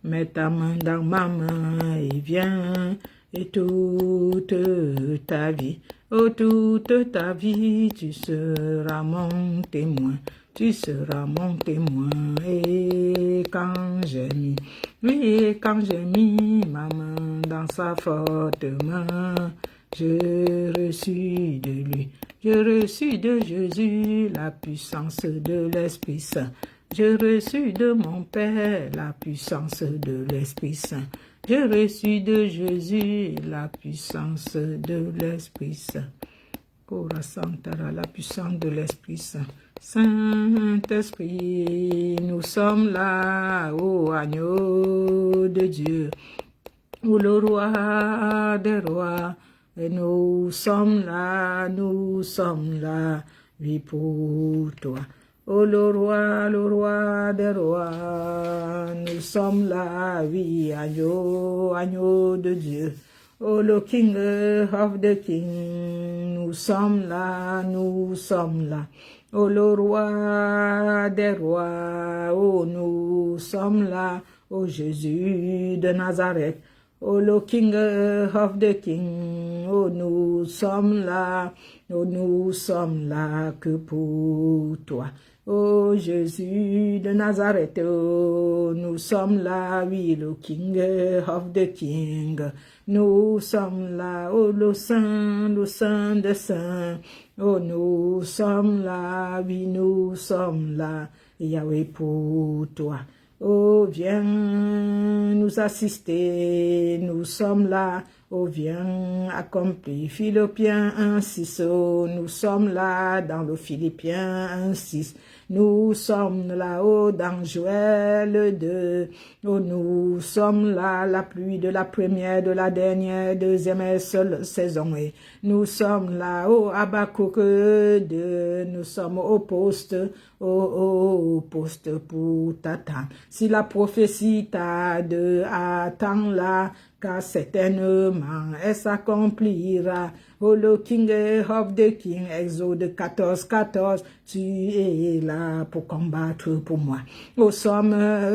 mets ta main dans ma main et viens, et toute ta vie, oh toute ta vie, tu seras mon témoin, et quand j'ai mis ma main dans sa forte main, je reçus de lui. Je reçus de Jésus la puissance de l'Esprit Saint. Je reçus de mon Père la puissance de l'Esprit Saint. Je reçus de Jésus la puissance de l'Esprit Saint. Korasantara, la puissance de l'Esprit Saint. Saint-Esprit, nous sommes là, ô agneau de Dieu, ô le roi des rois. Et nous sommes là, oui pour toi. Oh le roi des rois, nous sommes là, oui, agneau de Dieu. Oh le King of the King, nous sommes là. Oh le roi des rois, oh nous sommes là, oh Jésus de Nazareth. Oh, le King of the King, oh, nous sommes là que pour toi. Oh, Jésus de Nazareth, oh, nous sommes là, oui, le King of the King. Nous sommes là, oh, le Saint de Saint. Oh, nous sommes là, oui, nous sommes là, Yahweh pour toi. Oh, viens nous assister, nous sommes là. Oh, viens accomplir. Philippiens 1:6, oh, nous sommes là dans le Philippiens 1:6. Nous sommes là, oh, dans Joël 2. Oh, nous sommes là, la pluie de la première, de la dernière, deuxième et seule saison. Et nous sommes là, oh, Habakkuk 2. Nous sommes au poste, au poste pour t'attendre. Si la prophétie t'a de attendre là, car certainement elle s'accomplira. Oh, le King of the King, Exode 14:14, tu es là pour combattre pour moi. Au Somme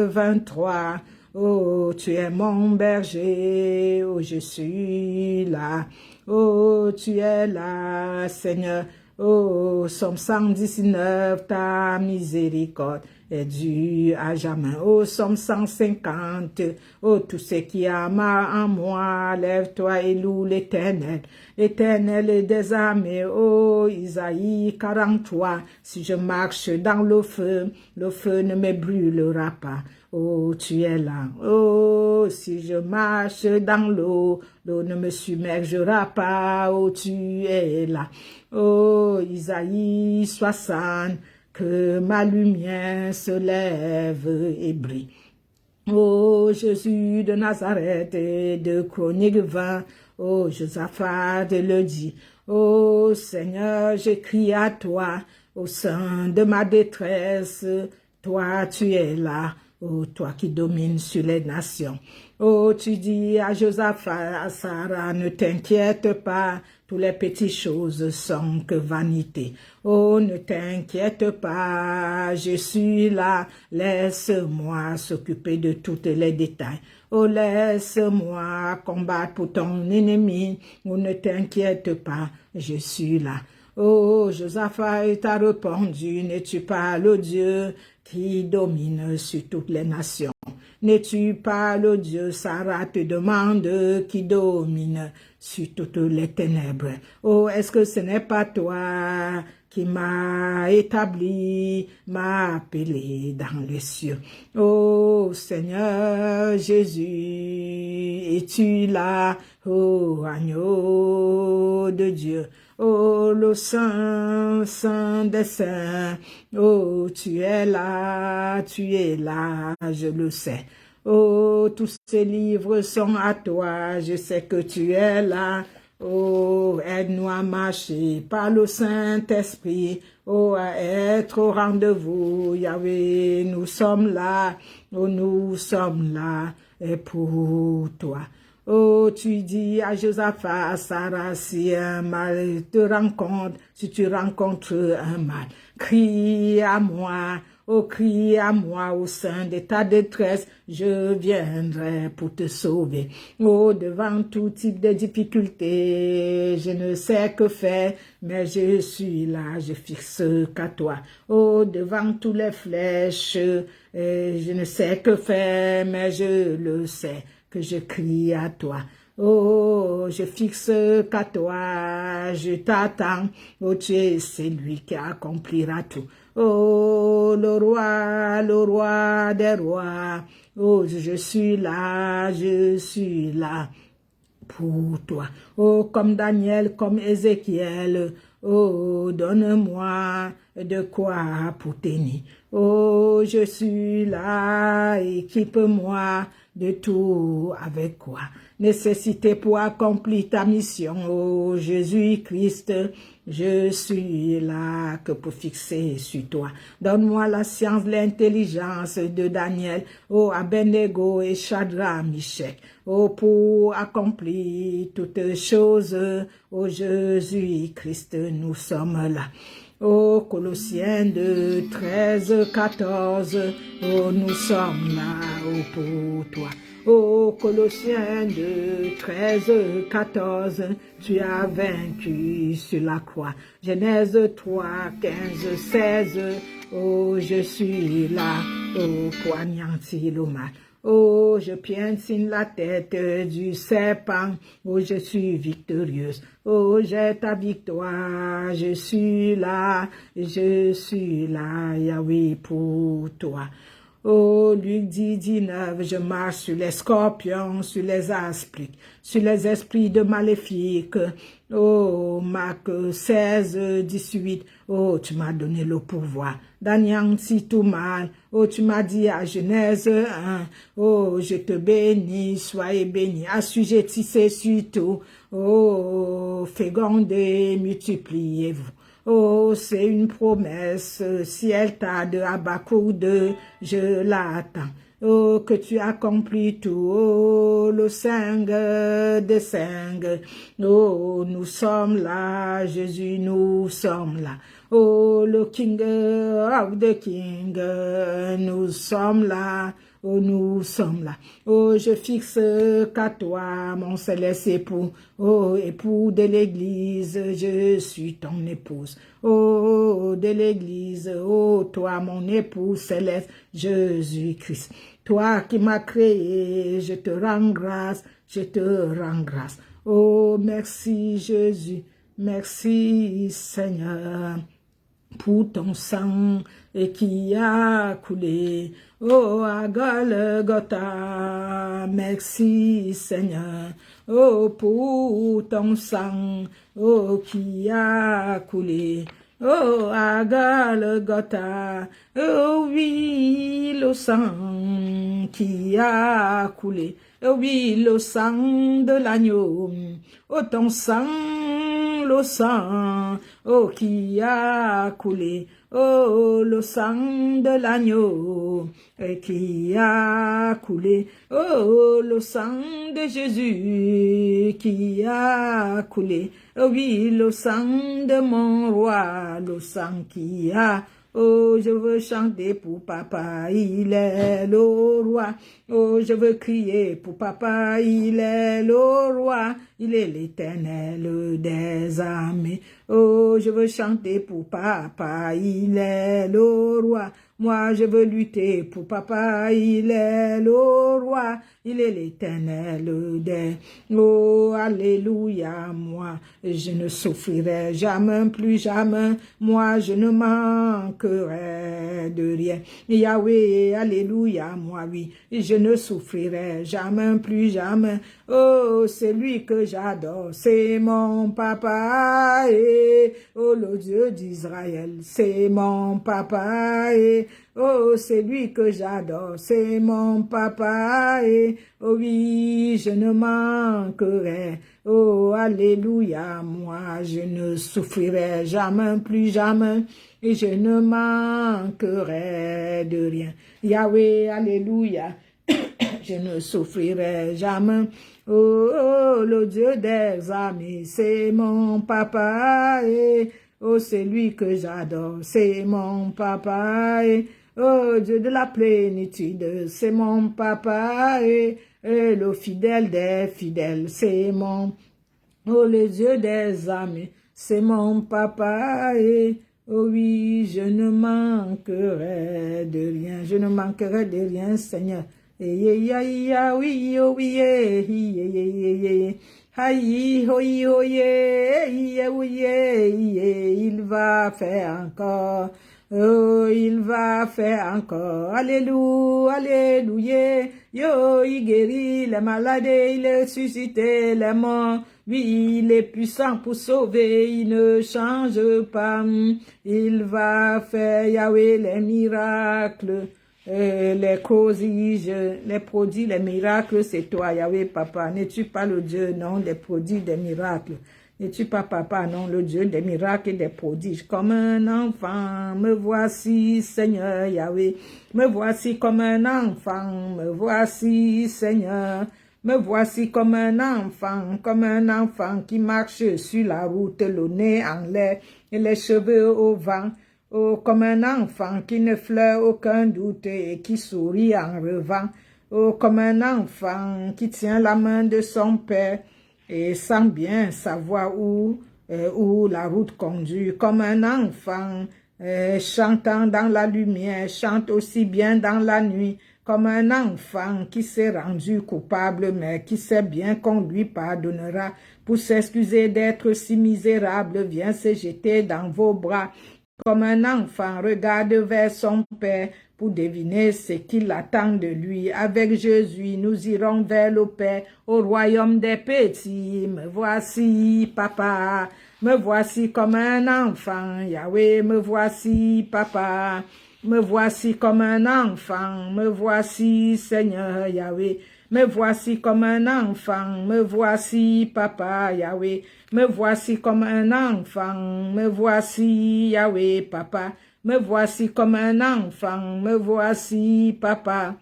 23, oh, tu es mon berger, oh, je suis là. Oh, tu es là, Seigneur. Oh, Somme 119, ta miséricorde est dû à jamais. Ô Somme 150, ô tout ce qui a en moi, lève-toi et loue l'Éternel. L'Éternel des armées, ô Isaïe 43, si je marche dans le feu ne me brûlera pas. Oh, tu es là. Oh, si je marche dans l'eau ne me submergera pas. Oh, tu es là. Oh, Isaïe 60, que ma lumière se lève et brille. Ô Jésus de Nazareth et de Chronique 20, ô Josaphat le dit, ô Seigneur, j'écris à toi, au sein de ma détresse, toi tu es là, ô toi qui domines sur les nations. Oh, tu dis à Josaphat, à Sarah, ne t'inquiète pas, toutes les petites choses sont que vanité. Oh, ne t'inquiète pas, je suis là, laisse-moi s'occuper de tous les détails. Oh, laisse-moi combattre pour ton ennemi, oh, ne t'inquiète pas, je suis là. Oh, Josaphat t'a répondu, n'es-tu pas le Dieu qui domine sur toutes les nations? N'es-tu pas le Dieu, Sarah te demande, qui domine sur toutes les ténèbres? Oh, est-ce que ce n'est pas toi qui m'a établi, m'a appelé dans les cieux? Oh, Seigneur Jésus, es-tu là, oh, agneau de Dieu? Oh, le Saint, Saint des Saints, oh, tu es là, je le sais. Oh, tous ces livres sont à toi, je sais que tu es là. Oh, aide-nous à marcher par le Saint-Esprit, oh, à être au rendez-vous, Yahweh, nous sommes là, oh, nous sommes là, et pour toi. Oh, tu dis à Josaphat, à Sarah, si un mal te rencontre, si tu rencontres un mal, crie à moi, oh, crie à moi au sein de ta détresse, je viendrai pour te sauver. Oh, devant tout type de difficultés, je ne sais que faire, mais je suis là, je fixe qu'à toi. Oh, devant toutes les flèches, je ne sais que faire, mais je le sais, que je crie à toi. Oh, je fixe qu'à toi, je t'attends. Oh, tu es celui qui accomplira tout. Oh, le roi des rois. Oh, je suis là pour toi. Oh, comme Daniel, comme Ézéchiel, oh, donne-moi de quoi pour tenir. Oh, je suis là, équipe-moi de tout avec quoi. Nécessité pour accomplir ta mission, oh Jésus-Christ, je suis là que pour fixer sur toi. Donne-moi la science, l'intelligence de Daniel, oh Abednego et Shadrach, Meshach, oh pour accomplir toutes choses, oh Jésus-Christ, nous sommes là. Ô Colossiens 2, 13, 14, oh nous sommes là, oh pour toi. Ô Colossiens 2, 13, 14, tu as vaincu sur la croix. Genèse 3, 15, 16, oh je suis là, oh pour anéantir le mal. Oh, je piétine la tête du serpent, oh, je suis victorieuse. Oh, j'ai ta victoire, je suis là, Yahweh, pour toi. Oh, Luc 10, 19, je marche sur les scorpions, sur les aspics, sur les esprits de maléfiques. Oh, Marc 16, 18, oh, tu m'as donné le pouvoir d'anéantir tout mal. Oh, tu m'as dit à Genèse 1, oh, je te bénis, soyez bénis, assujettissez surtout. Oh, fécondez, multipliez-vous. Oh, c'est une promesse, si elle tarde à Habakkuk 2, je l'attends. Oh, que tu accomplis tout, oh, le Saint des saints. Oh, nous sommes là, Jésus, nous sommes là. Oh, le King of the King, nous sommes là. oh, nous sommes là. Oh, je fixe qu'à toi, mon céleste époux, oh, époux de l'église, je suis ton épouse. Oh, de l'église, oh, toi, mon époux céleste, Jésus-Christ. Toi qui m'as créé, je te rends grâce, je te rends grâce. Oh, merci Jésus, merci Seigneur, pour ton sang et qui a coulé, oh, à Golgotha. Merci Seigneur, oh, pour ton sang, oh, qui a coulé, oh, à Golgotha. Oh oui, le sang qui a coulé, oh oui, le sang de l'agneau, oh, ton sang, le sang, oh, qui a coulé, oh, le sang de l'agneau, qui a coulé, oh, le sang de Jésus, qui a coulé, oh oui, le sang de mon roi, le sang qui a. Oh, je veux chanter pour papa, il est le roi. Oh, je veux crier pour papa, il est le roi. Il est l'Éternel des armées. Oh, je veux chanter pour papa, il est le roi. Moi, je veux lutter pour papa, il est le roi. Il est l'Éternel des... Oh, alléluia, moi, je ne souffrirai jamais, plus jamais. Moi, je ne manquerai de rien. Yahweh, alléluia, moi, oui, je ne souffrirai jamais, plus jamais. Oh, c'est lui que j'adore, c'est mon papa, et oh, le Dieu d'Israël, c'est mon papa, et oh, c'est lui que j'adore, c'est mon papa, et oh oui, je ne manquerai. Oh, alléluia, moi, je ne souffrirai jamais, plus jamais, et je ne manquerai de rien. Yahweh, alléluia, je ne souffrirai jamais. Oh, oh, le Dieu des armées, c'est mon papa, et oh, c'est lui que j'adore, c'est mon papa, et oh, Dieu de la plénitude, c'est mon papa, et le fidèle des fidèles, c'est mon, oh, le Dieu des armées, c'est mon papa, et oh oui, je ne manquerai de rien, je ne manquerai de rien, Seigneur. Oui, oh oui, il va faire encore. Oh, il va faire encore. Alléluia, alléluia. Yo, il guérit les malades, il ressuscite les morts. Oui, il est puissant pour sauver, il ne change pas. Il va faire, Yahweh, les miracles. Les prodiges, les miracles, c'est toi, Yahweh, papa. N'es-tu pas le Dieu, non, des prodiges, des miracles? N'es-tu pas, papa, non, le Dieu des miracles et des prodiges? Comme un enfant, me voici, Seigneur, Yahweh. Me voici comme un enfant, me voici, Seigneur. Me voici comme un enfant qui marche sur la route, le nez en l'air et les cheveux au vent. Oh, comme un enfant qui ne fleure aucun doute et qui sourit en rêvant. Oh, comme un enfant qui tient la main de son père et sans bien savoir où la route conduit. Comme un enfant chantant dans la lumière, chante aussi bien dans la nuit. Comme un enfant qui s'est rendu coupable, mais qui sait bien qu'on lui pardonnera. Pour s'excuser d'être si misérable, vient se jeter dans vos bras. Comme un enfant regarde vers son père pour deviner ce qu'il attend de lui. Avec Jésus, nous irons vers le Père, au royaume des petits. Me voici, papa. Me voici comme un enfant. Yahweh, me voici, papa. Me voici comme un enfant. Me voici, Seigneur, Yahweh. Me voici comme un enfant, me voici, papa, Yahweh. Me voici comme un enfant, me voici, Yahweh, papa. Me voici comme un enfant, me voici, papa.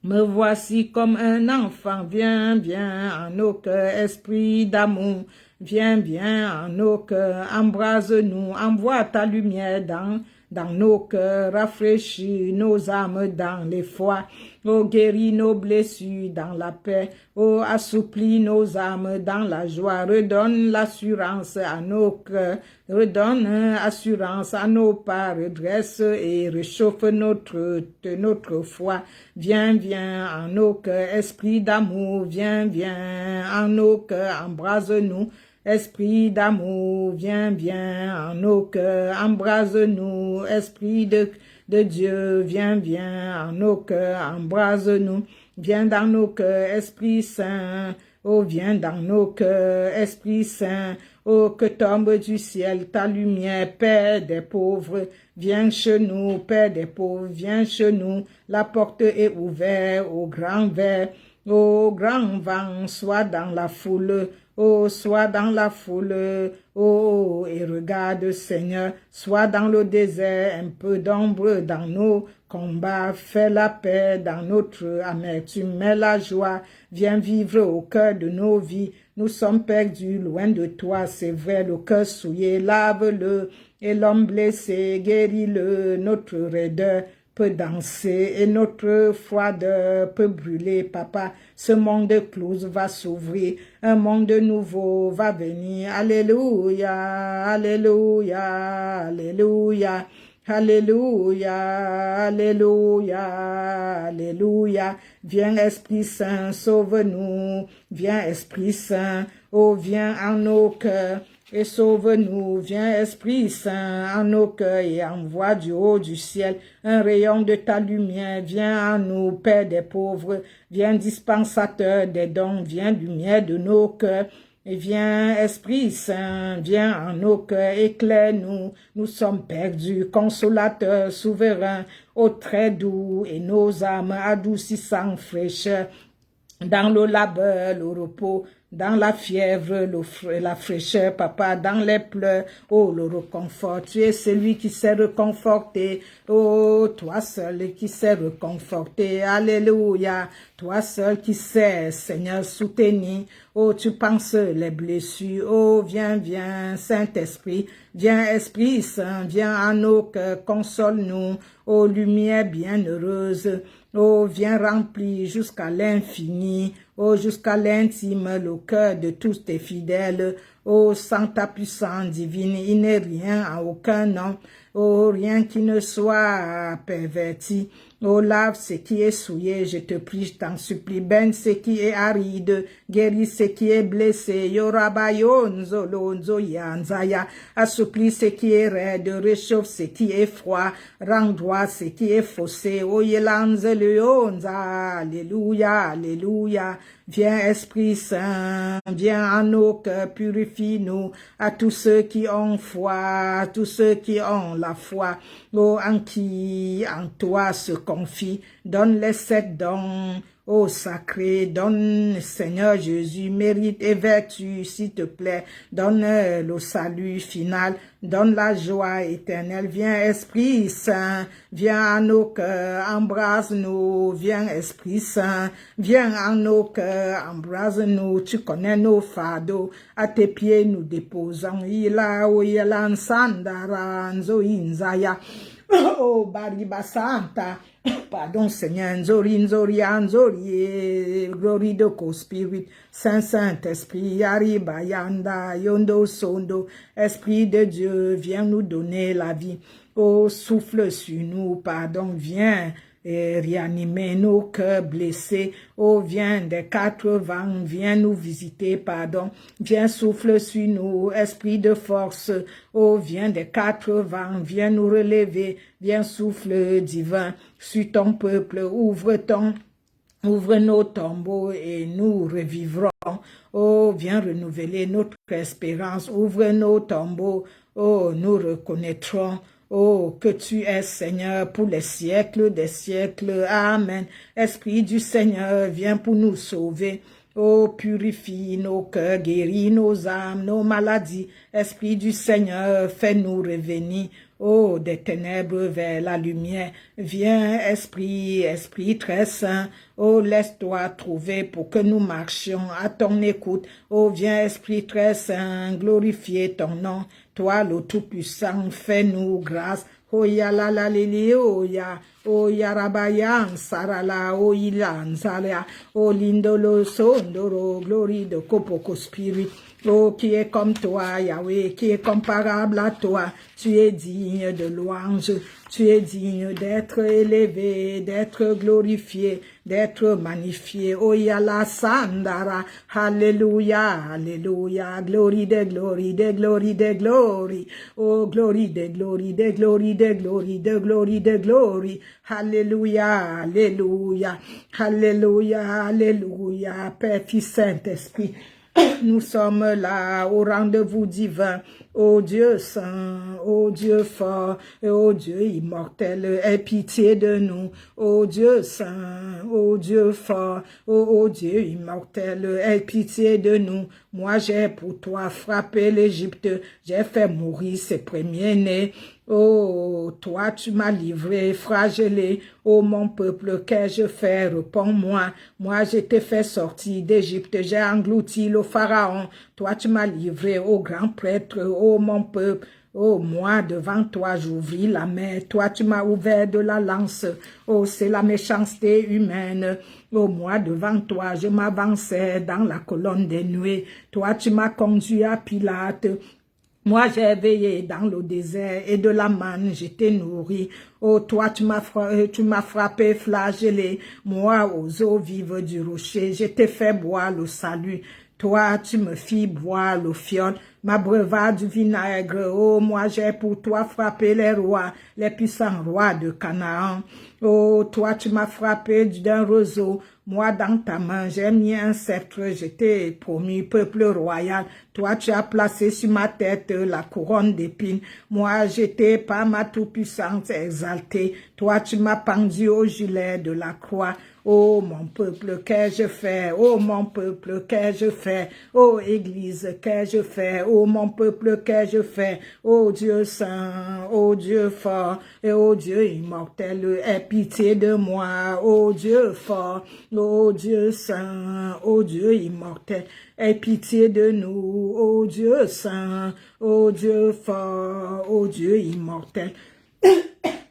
Me voici comme un enfant, viens, viens en nos cœurs, esprit d'amour. Viens, viens en nos cœurs, embrase-nous, envoie ta lumière dans dans nos cœurs, rafraîchis nos âmes dans les foi. Oh, guéris nos blessures dans la paix. Oh, assouplis nos âmes dans la joie. Redonne l'assurance à nos cœurs. Redonne assurance à nos pas. Redresse et réchauffe notre foi. Viens, viens en nos cœurs. Esprit d'amour, viens, viens en nos cœurs. Embrase-nous. Esprit d'amour, viens, viens en nos cœurs. Embrase-nous. Esprit de Dieu, viens, viens en nos cœurs, embrase-nous, viens dans nos cœurs, Esprit Saint, oh, viens dans nos cœurs, Esprit Saint, oh, que tombe du ciel ta lumière, Père des pauvres, viens chez nous, Père des pauvres, viens chez nous, la porte est ouverte au grand vert, au grand vent, sois dans la foule, oh, sois dans la foule, oh, et regarde, Seigneur, sois dans le désert, un peu d'ombre dans nos combats, fais la paix dans notre amertume, mets la joie, viens vivre au cœur de nos vies, nous sommes perdus loin de toi, c'est vrai, le cœur souillé, lave-le, et l'homme blessé, guéris-le, notre raideur peut danser et notre froideur peut brûler, papa. Ce monde close va s'ouvrir, un monde nouveau va venir. Alléluia, alléluia, alléluia. Alléluia, alléluia, alléluia. Viens Esprit Saint, sauve-nous. Viens Esprit Saint, oh viens en nos cœurs. Et sauve-nous, viens Esprit Saint en nos cœurs et envoie du haut du ciel un rayon de ta lumière. Viens en nous, Père des pauvres, viens dispensateur des dons, viens lumière de nos cœurs. Et viens Esprit Saint, viens en nos cœurs, éclaire-nous, nous sommes perdus, consolateur, souverain, ô très doux et nos âmes adoucissant fraîcheur. Dans le labeur, le repos, dans la fièvre, la fraîcheur, papa, dans les pleurs, oh, le réconfort. Tu es celui qui s'est réconforté, oh, toi seul qui s'est réconforté, alléluia. Toi seul qui sais, Seigneur, soutenir, oh, tu penses les blessures, oh, viens, viens, Saint-Esprit, viens, Esprit Saint, viens à nos cœurs, console-nous, oh, lumière bienheureuse, oh, viens remplir jusqu'à l'infini, oh, jusqu'à l'intime, le cœur de tous tes fidèles, oh, sans ta puissance divine, il n'est rien en aucun nom, oh, rien qui ne soit perverti. Oh, lave ce qui est souillé, je te prie, je t'en supplie, ben ce qui est aride, guéris ce qui est blessé, yorabayon, zolonzo, yanzaya, assouplis ce qui est raide, réchauffe ce qui est froid, rends droit ce qui est faussé, oh, yelanze leonza, alléluia, alléluia. Viens Esprit Saint, viens en nos cœurs, purifie-nous à tous ceux qui ont foi, à tous ceux qui ont la foi, oh, en qui, en toi se confie, donne les 7 dons, ô sacré, donne, Seigneur Jésus, mérite et vertu, s'il te plaît, donne le salut final, donne la joie éternelle, viens Esprit Saint, viens en nos cœurs, embrasse-nous, viens Esprit Saint, viens en nos cœurs, embrasse-nous, tu connais nos fardeaux, à tes pieds nous déposons, ila o yelan sandara, nzo inzaya, oh Bariba Santa, pardon Seigneur, Nzori, Nzori, Nzori, glory de co-spirit, Saint-Esprit, Yariba, Yanda, Yondo, Sondo, Esprit de Dieu, viens nous donner la vie, oh souffle sur nous, pardon, viens, et réanimer nos cœurs blessés. Oh, viens des 4 vents, viens nous visiter, pardon. Viens souffle sur nous, esprit de force. Oh, viens des 4 vents, viens nous relever. Viens souffle divin sur ton peuple. Ouvre nos tombeaux et nous revivrons. Oh, viens renouveler notre espérance. Ouvre nos tombeaux. Oh, nous reconnaîtrons. Oh, que tu es, Seigneur, pour les siècles des siècles. Amen. Esprit du Seigneur, viens pour nous sauver. Oh, purifie nos cœurs, guéris nos âmes, nos maladies. Esprit du Seigneur, fais-nous revenir. Oh, des ténèbres vers la lumière. Viens, Esprit très saint. Oh, laisse-toi trouver pour que nous marchions à ton écoute. Oh, viens, Esprit très saint, glorifier ton nom. Toi, le Tout-Puissant, fais-nous grâce. Oya la la lili oya. Oya rabayan sarala oilan zalia. O lindolo sondoro. Glory de Kopoko Spirit. Oh, qui est comme toi, Yahweh, qui est comparable à toi. Tu es digne de louange. Tu es digne d'être élevé, d'être glorifié, d'être magnifié. Oh, yala sandara. Alléluia, alléluia. Glory de glory, de glory, de glory. Oh, glory de glory, de glory, de glory, de glory, de glory. Alléluia, alléluia. Alléluia, alléluia. Père, Fils, Saint-Esprit. Nous sommes là au rendez-vous divin, ô Dieu saint, ô Dieu fort, et ô Dieu immortel, aie pitié de nous, ô Dieu saint, ô Dieu fort, ô Dieu immortel, aie pitié de nous. Moi j'ai pour toi frappé l'Égypte, j'ai fait mourir ses premiers-nés. Oh, toi tu m'as livré, flagellé, oh mon peuple, qu'ai-je fait, réponds-moi. Moi je t'ai fait sortir d'Égypte, j'ai englouti le pharaon, toi tu m'as livré au grand prêtre, oh mon peuple. Oh, moi, devant toi, j'ouvris la main. Toi, tu m'as ouvert de la lance. Oh, c'est la méchanceté humaine. Oh, moi, devant toi, je m'avançais dans la colonne des nuées. Toi, tu m'as conduit à Pilate. Moi, j'ai veillé dans le désert et de la manne, j'étais nourri. Oh, toi, tu m'as frappé, flagellé. Moi, aux eaux vives du rocher, je t'ai fait boire le salut. Toi, tu me fis boire le fiole, ma breuvade du vinaigre. Oh, moi, j'ai pour toi frappé les rois, les puissants rois de Canaan. Oh, toi, tu m'as frappé d'un roseau. Moi, dans ta main, j'ai mis un sceptre, je t'ai promis, peuple royal. Toi, tu as placé sur ma tête la couronne d'épines. Moi, j'étais par ma toute-puissance exaltée. Toi, tu m'as pendu au gilet de la croix. Oh, mon peuple, qu'ai-je fait? Oh, mon peuple, qu'ai-je fait? Oh, Église, qu'ai-je fait? Oh, mon peuple, qu'ai-je fait? Oh, Dieu saint, oh, Dieu fort, et oh, Dieu immortel, aie pitié de moi. Oh, Dieu fort, oh, Dieu saint, oh, Dieu immortel, aie pitié de nous. Oh, Dieu saint, oh, Dieu fort, oh, Dieu immortel,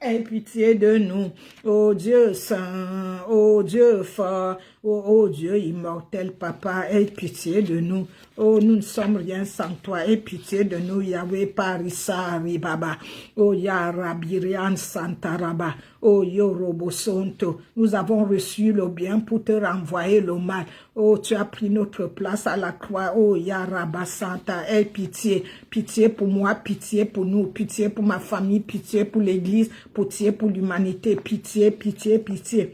aie pitié de nous, ô Dieu saint, ô Dieu fort, ô Dieu immortel, Papa, aie pitié de nous. Oh, nous ne sommes rien sans toi, aie pitié de nous, Yahweh Parisari Baba, oh Yarabirian Santaraba, oh Yorobosonto. Nous avons reçu le bien pour te renvoyer le mal. Oh, tu as pris notre place à la croix, oh Yarabasanta, aie pitié, pitié pour moi, pitié pour nous, pitié pour ma famille, pitié pour l'église, pitié pour l'humanité, pitié, pitié, pitié.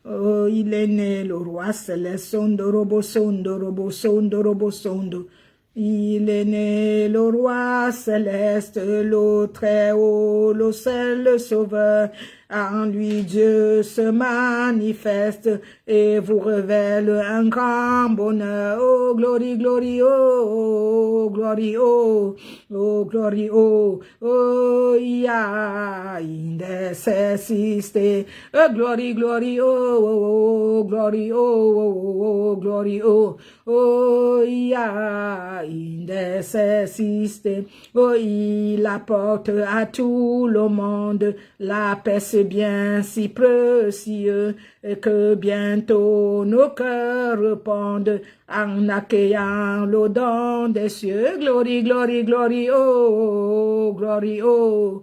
Oh, il est né le roi céleste, sondo, robo, sondo, robo, sondo, robo, sondo. Il est né le roi céleste, le très haut, le seul le sauveur. En lui Dieu se manifeste et vous révèle un grand bonheur. Oh, glory, glory, oh, glory, oh, oh, glory, oh, oh, ya, indesiste. Oh, glory, glory, oh, glory, oh, glory, oh, oh, ya, indesiste. Oh, il apporte à tout le monde la paix, c'est bien si précieux et que bientôt nos cœurs répondent en accueillant le don des cieux. Glory, glory, glory, oh, glory, oh.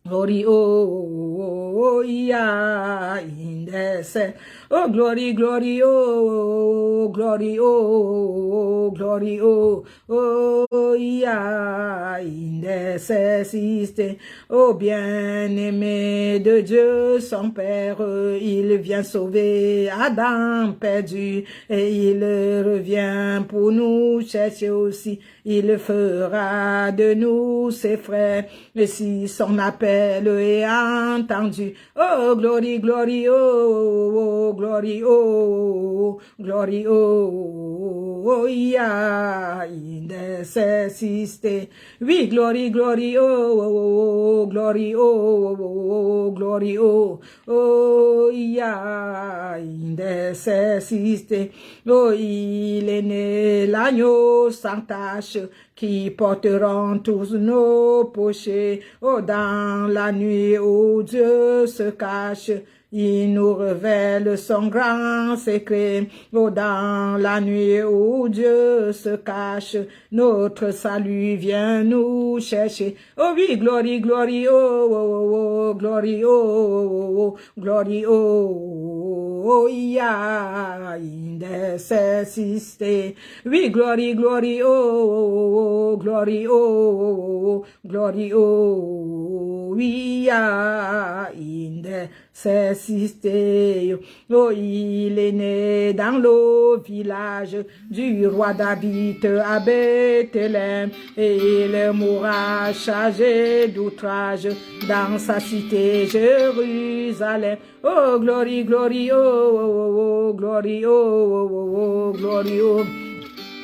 Glory, oh, yeah, in the sun. Oh, glory, glory, oh, glory, oh, glory, oh, yeah, in the sun. Oh, bien-aimé de Dieu, son Père, il vient sauver Adam perdu, et il revient pour nous chercher aussi. Il fera de nous ses frères, et si son appel est entendu, oh, glory, glory, oh, glory, oh, glory, oh. oh, yeah, indesiste. Oui, glory, glory, oh, oh, oh, glory, oh, oh, oh, glory, oh, oh, yeah, indesiste. Oh, il est né l'agneau sans tache qui porteront tous nos péchés. Oh, dans la nuit où Dieu se cache, il nous révèle son grand secret. Oh, dans la nuit où Dieu se cache, notre salut vient nous chercher. Oh oui, glory, glory, oh, oh, oh, glory, oh, oh, oh, glory, oh, oh, yeah, indesiste. Oui, glory, glory, oh, oh, oh, glory, oh, oh, oh, glory, oh, oui, yeah, indesiste. Oh, il est né dans le village du roi David à Bethléem, et il mourra chargé d'outrage dans sa cité Jérusalem. Oh, glory, glory, oh, oh, oh, glory, oh, oh, oh, glory, oh,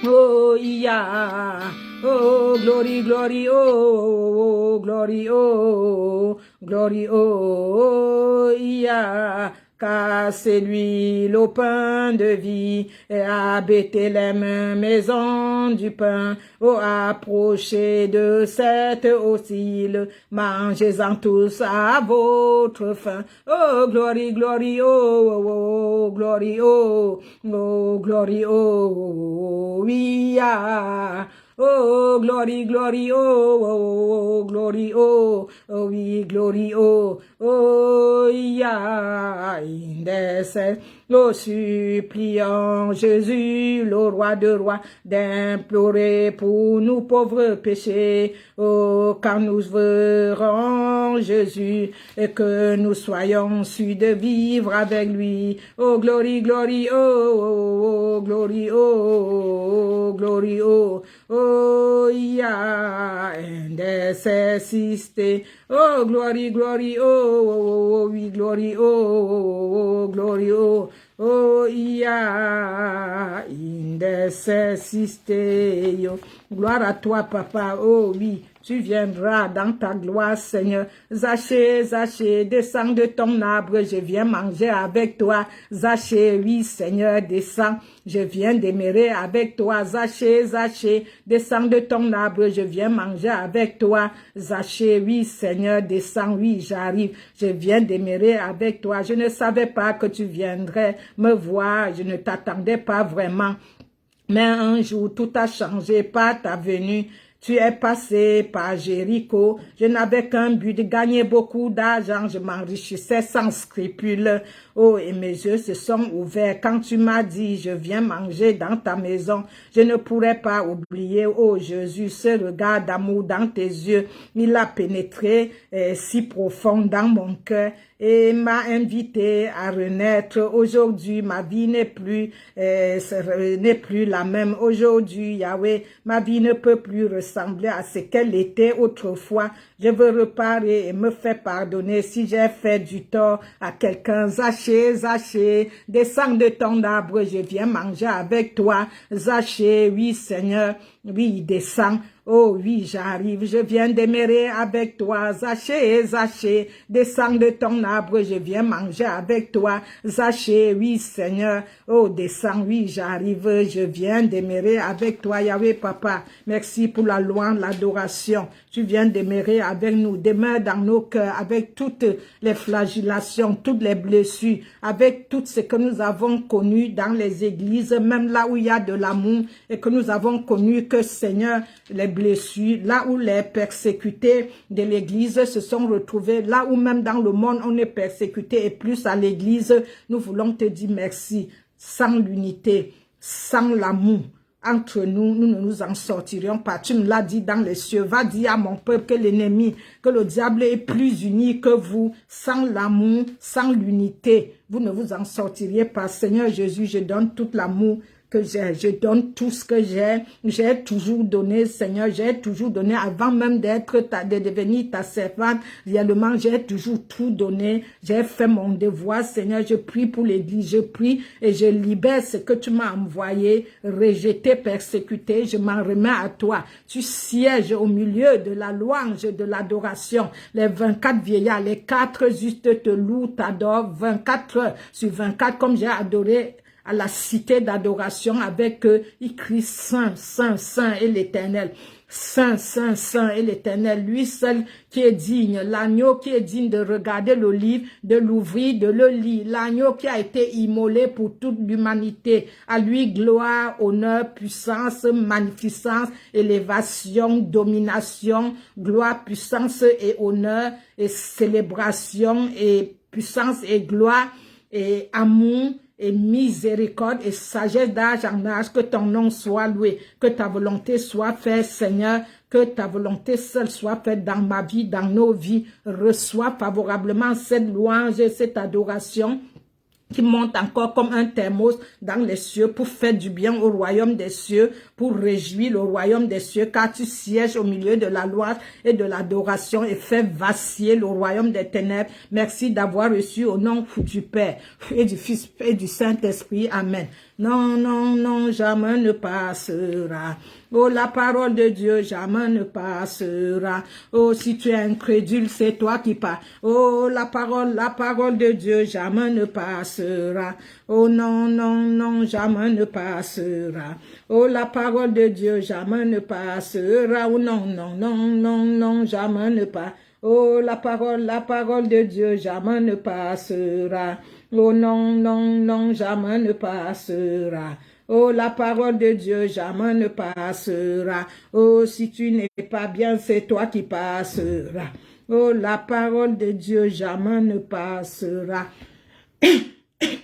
oh, yeah. Oh, glory, glory, oh, glory, oh, glory, oh, yeah. Car c'est lui le pain de vie, et à Bethléem, maison du pain. Oh, approchez de cette oscille, mangez-en tous à votre faim. Oh, glory, glory, oh, oh, oh, glory, oh, oh, glory, oh, oui, ah. Oh, glory, glory, oh, oh, oh, glory, oh, oh, oui, glory, oh, oh, yeah, indescendant. Nous supplions Jésus, le roi de rois, d'implorer pour nous pauvres péchés. Oh, quand nous verrons Jésus et que nous soyons sûrs de vivre avec lui. Oh, glory, glory, oh, oh, oh, glory, oh, oh, glory, oh, oh, yeah, indesiste. Oh, glory, glory, oh, oh, oh, oui, glory, oh, oh, oh, glory, oh, oh, yeah, indesiste. Gloire à toi, papa, oh oui. Tu viendras dans ta gloire, Seigneur. Zachée, Zachée, descends de ton arbre, je viens manger avec toi. Zachée, oui, Seigneur, descends, je viens demeurer avec toi. Zachée, Zachée, descends de ton arbre, je viens manger avec toi. Zachée, oui, Seigneur, descends, oui, j'arrive, je viens demeurer avec toi. Je ne savais pas que tu viendrais me voir, je ne t'attendais pas vraiment. Mais un jour, tout a changé par ta venue. Tu es passé par Jéricho. Je n'avais qu'un but de gagner beaucoup d'argent. Je m'enrichissais sans scrupule. Oh, et mes yeux se sont ouverts quand tu m'as dit, je viens manger dans ta maison. Je ne pourrais pas oublier, oh Jésus, ce regard d'amour dans tes yeux. Il a pénétré si profond dans mon cœur et m'a invité à renaître. Aujourd'hui, ma vie n'est plus la même. Aujourd'hui, Yahweh, ma vie ne peut plus ressembler à ce qu'elle était autrefois. Je veux réparer et me faire pardonner si j'ai fait du tort à quelqu'un. Zachée, Zachée, descends de ton arbre, je viens manger avec toi. Zachée, oui Seigneur, oui, descends. Oh oui, j'arrive, je viens demeurer avec toi. Zachée, Zachée, descends de ton arbre, je viens manger avec toi. Zachée, oui Seigneur, oh descends, oui, j'arrive, je viens demeurer avec toi. Yahweh Papa, merci pour la louange, l'adoration. Tu viens demeurer avec nous, demeure dans nos cœurs, avec toutes les flagellations, toutes les blessures, avec tout ce que nous avons connu dans les églises, même là où il y a de l'amour et que nous avons connu que Seigneur, les blessures, là où les persécutés de l'église se sont retrouvés, là où même dans le monde on est persécuté et plus à l'église, nous voulons te dire merci. Sans l'unité, sans l'amour, entre nous, nous ne nous en sortirions pas. Tu me l'as dit dans les cieux. Va dire à mon peuple que l'ennemi, que le diable est plus uni que vous. Sans l'amour, sans l'unité, vous ne vous en sortiriez pas. Seigneur Jésus, je donne tout l'amour que j'ai. Je donne tout ce que j'ai. J'ai toujours donné, Seigneur, j'ai toujours donné avant même de devenir ta servante. Réellement, j'ai toujours tout donné. J'ai fait mon devoir, Seigneur. Je prie pour l'Église, je prie et je libère ce que tu m'as envoyé, rejeté, persécuté. Je m'en remets à toi. Tu sièges au milieu de la louange, de l'adoration. Les 24 vieillards, les 4 justes te louent, t'adorent, 24 heures sur 24, comme j'ai adoré à la cité d'adoration avec eux, ils crient Saint, Saint, Saint et l'Éternel. Saint, Saint, Saint et l'Éternel, lui seul qui est digne, l'agneau qui est digne de regarder le livre, de l'ouvrir, de le lire, l'agneau qui a été immolé pour toute l'humanité. À lui gloire, honneur, puissance, magnificence, élévation, domination, gloire, puissance et honneur, et célébration, et puissance et gloire, et amour, et miséricorde et sagesse d'âge en âge, que ton nom soit loué, que ta volonté soit faite, Seigneur, que ta volonté seule soit faite dans ma vie, dans nos vies. Reçois favorablement cette louange et cette adoration qui monte encore comme un thermos dans les cieux pour faire du bien au royaume des cieux, pour réjouir le royaume des cieux, car tu sièges au milieu de la louange et de l'adoration et fais vaciller le royaume des ténèbres. Merci d'avoir reçu au nom du Père et du Fils et du Saint-Esprit. Amen. Non, non, non, jamais ne passera. Oh, la parole de Dieu, jamais ne passera. Oh, si tu es incrédule, c'est toi qui parles. Oh, la parole de Dieu, jamais ne passera. Oh, non, non, non, jamais ne passera. Oh, la parole de Dieu, jamais ne passera. Oh, non, non, non, non, non, jamais ne passera. Oh, la parole de Dieu, jamais ne passera. Oh, non, non, non, jamais ne passera. Oh, la parole de Dieu, jamais ne passera. Oh, si tu n'es pas bien, c'est toi qui passeras. Oh, la parole de Dieu, jamais ne passera.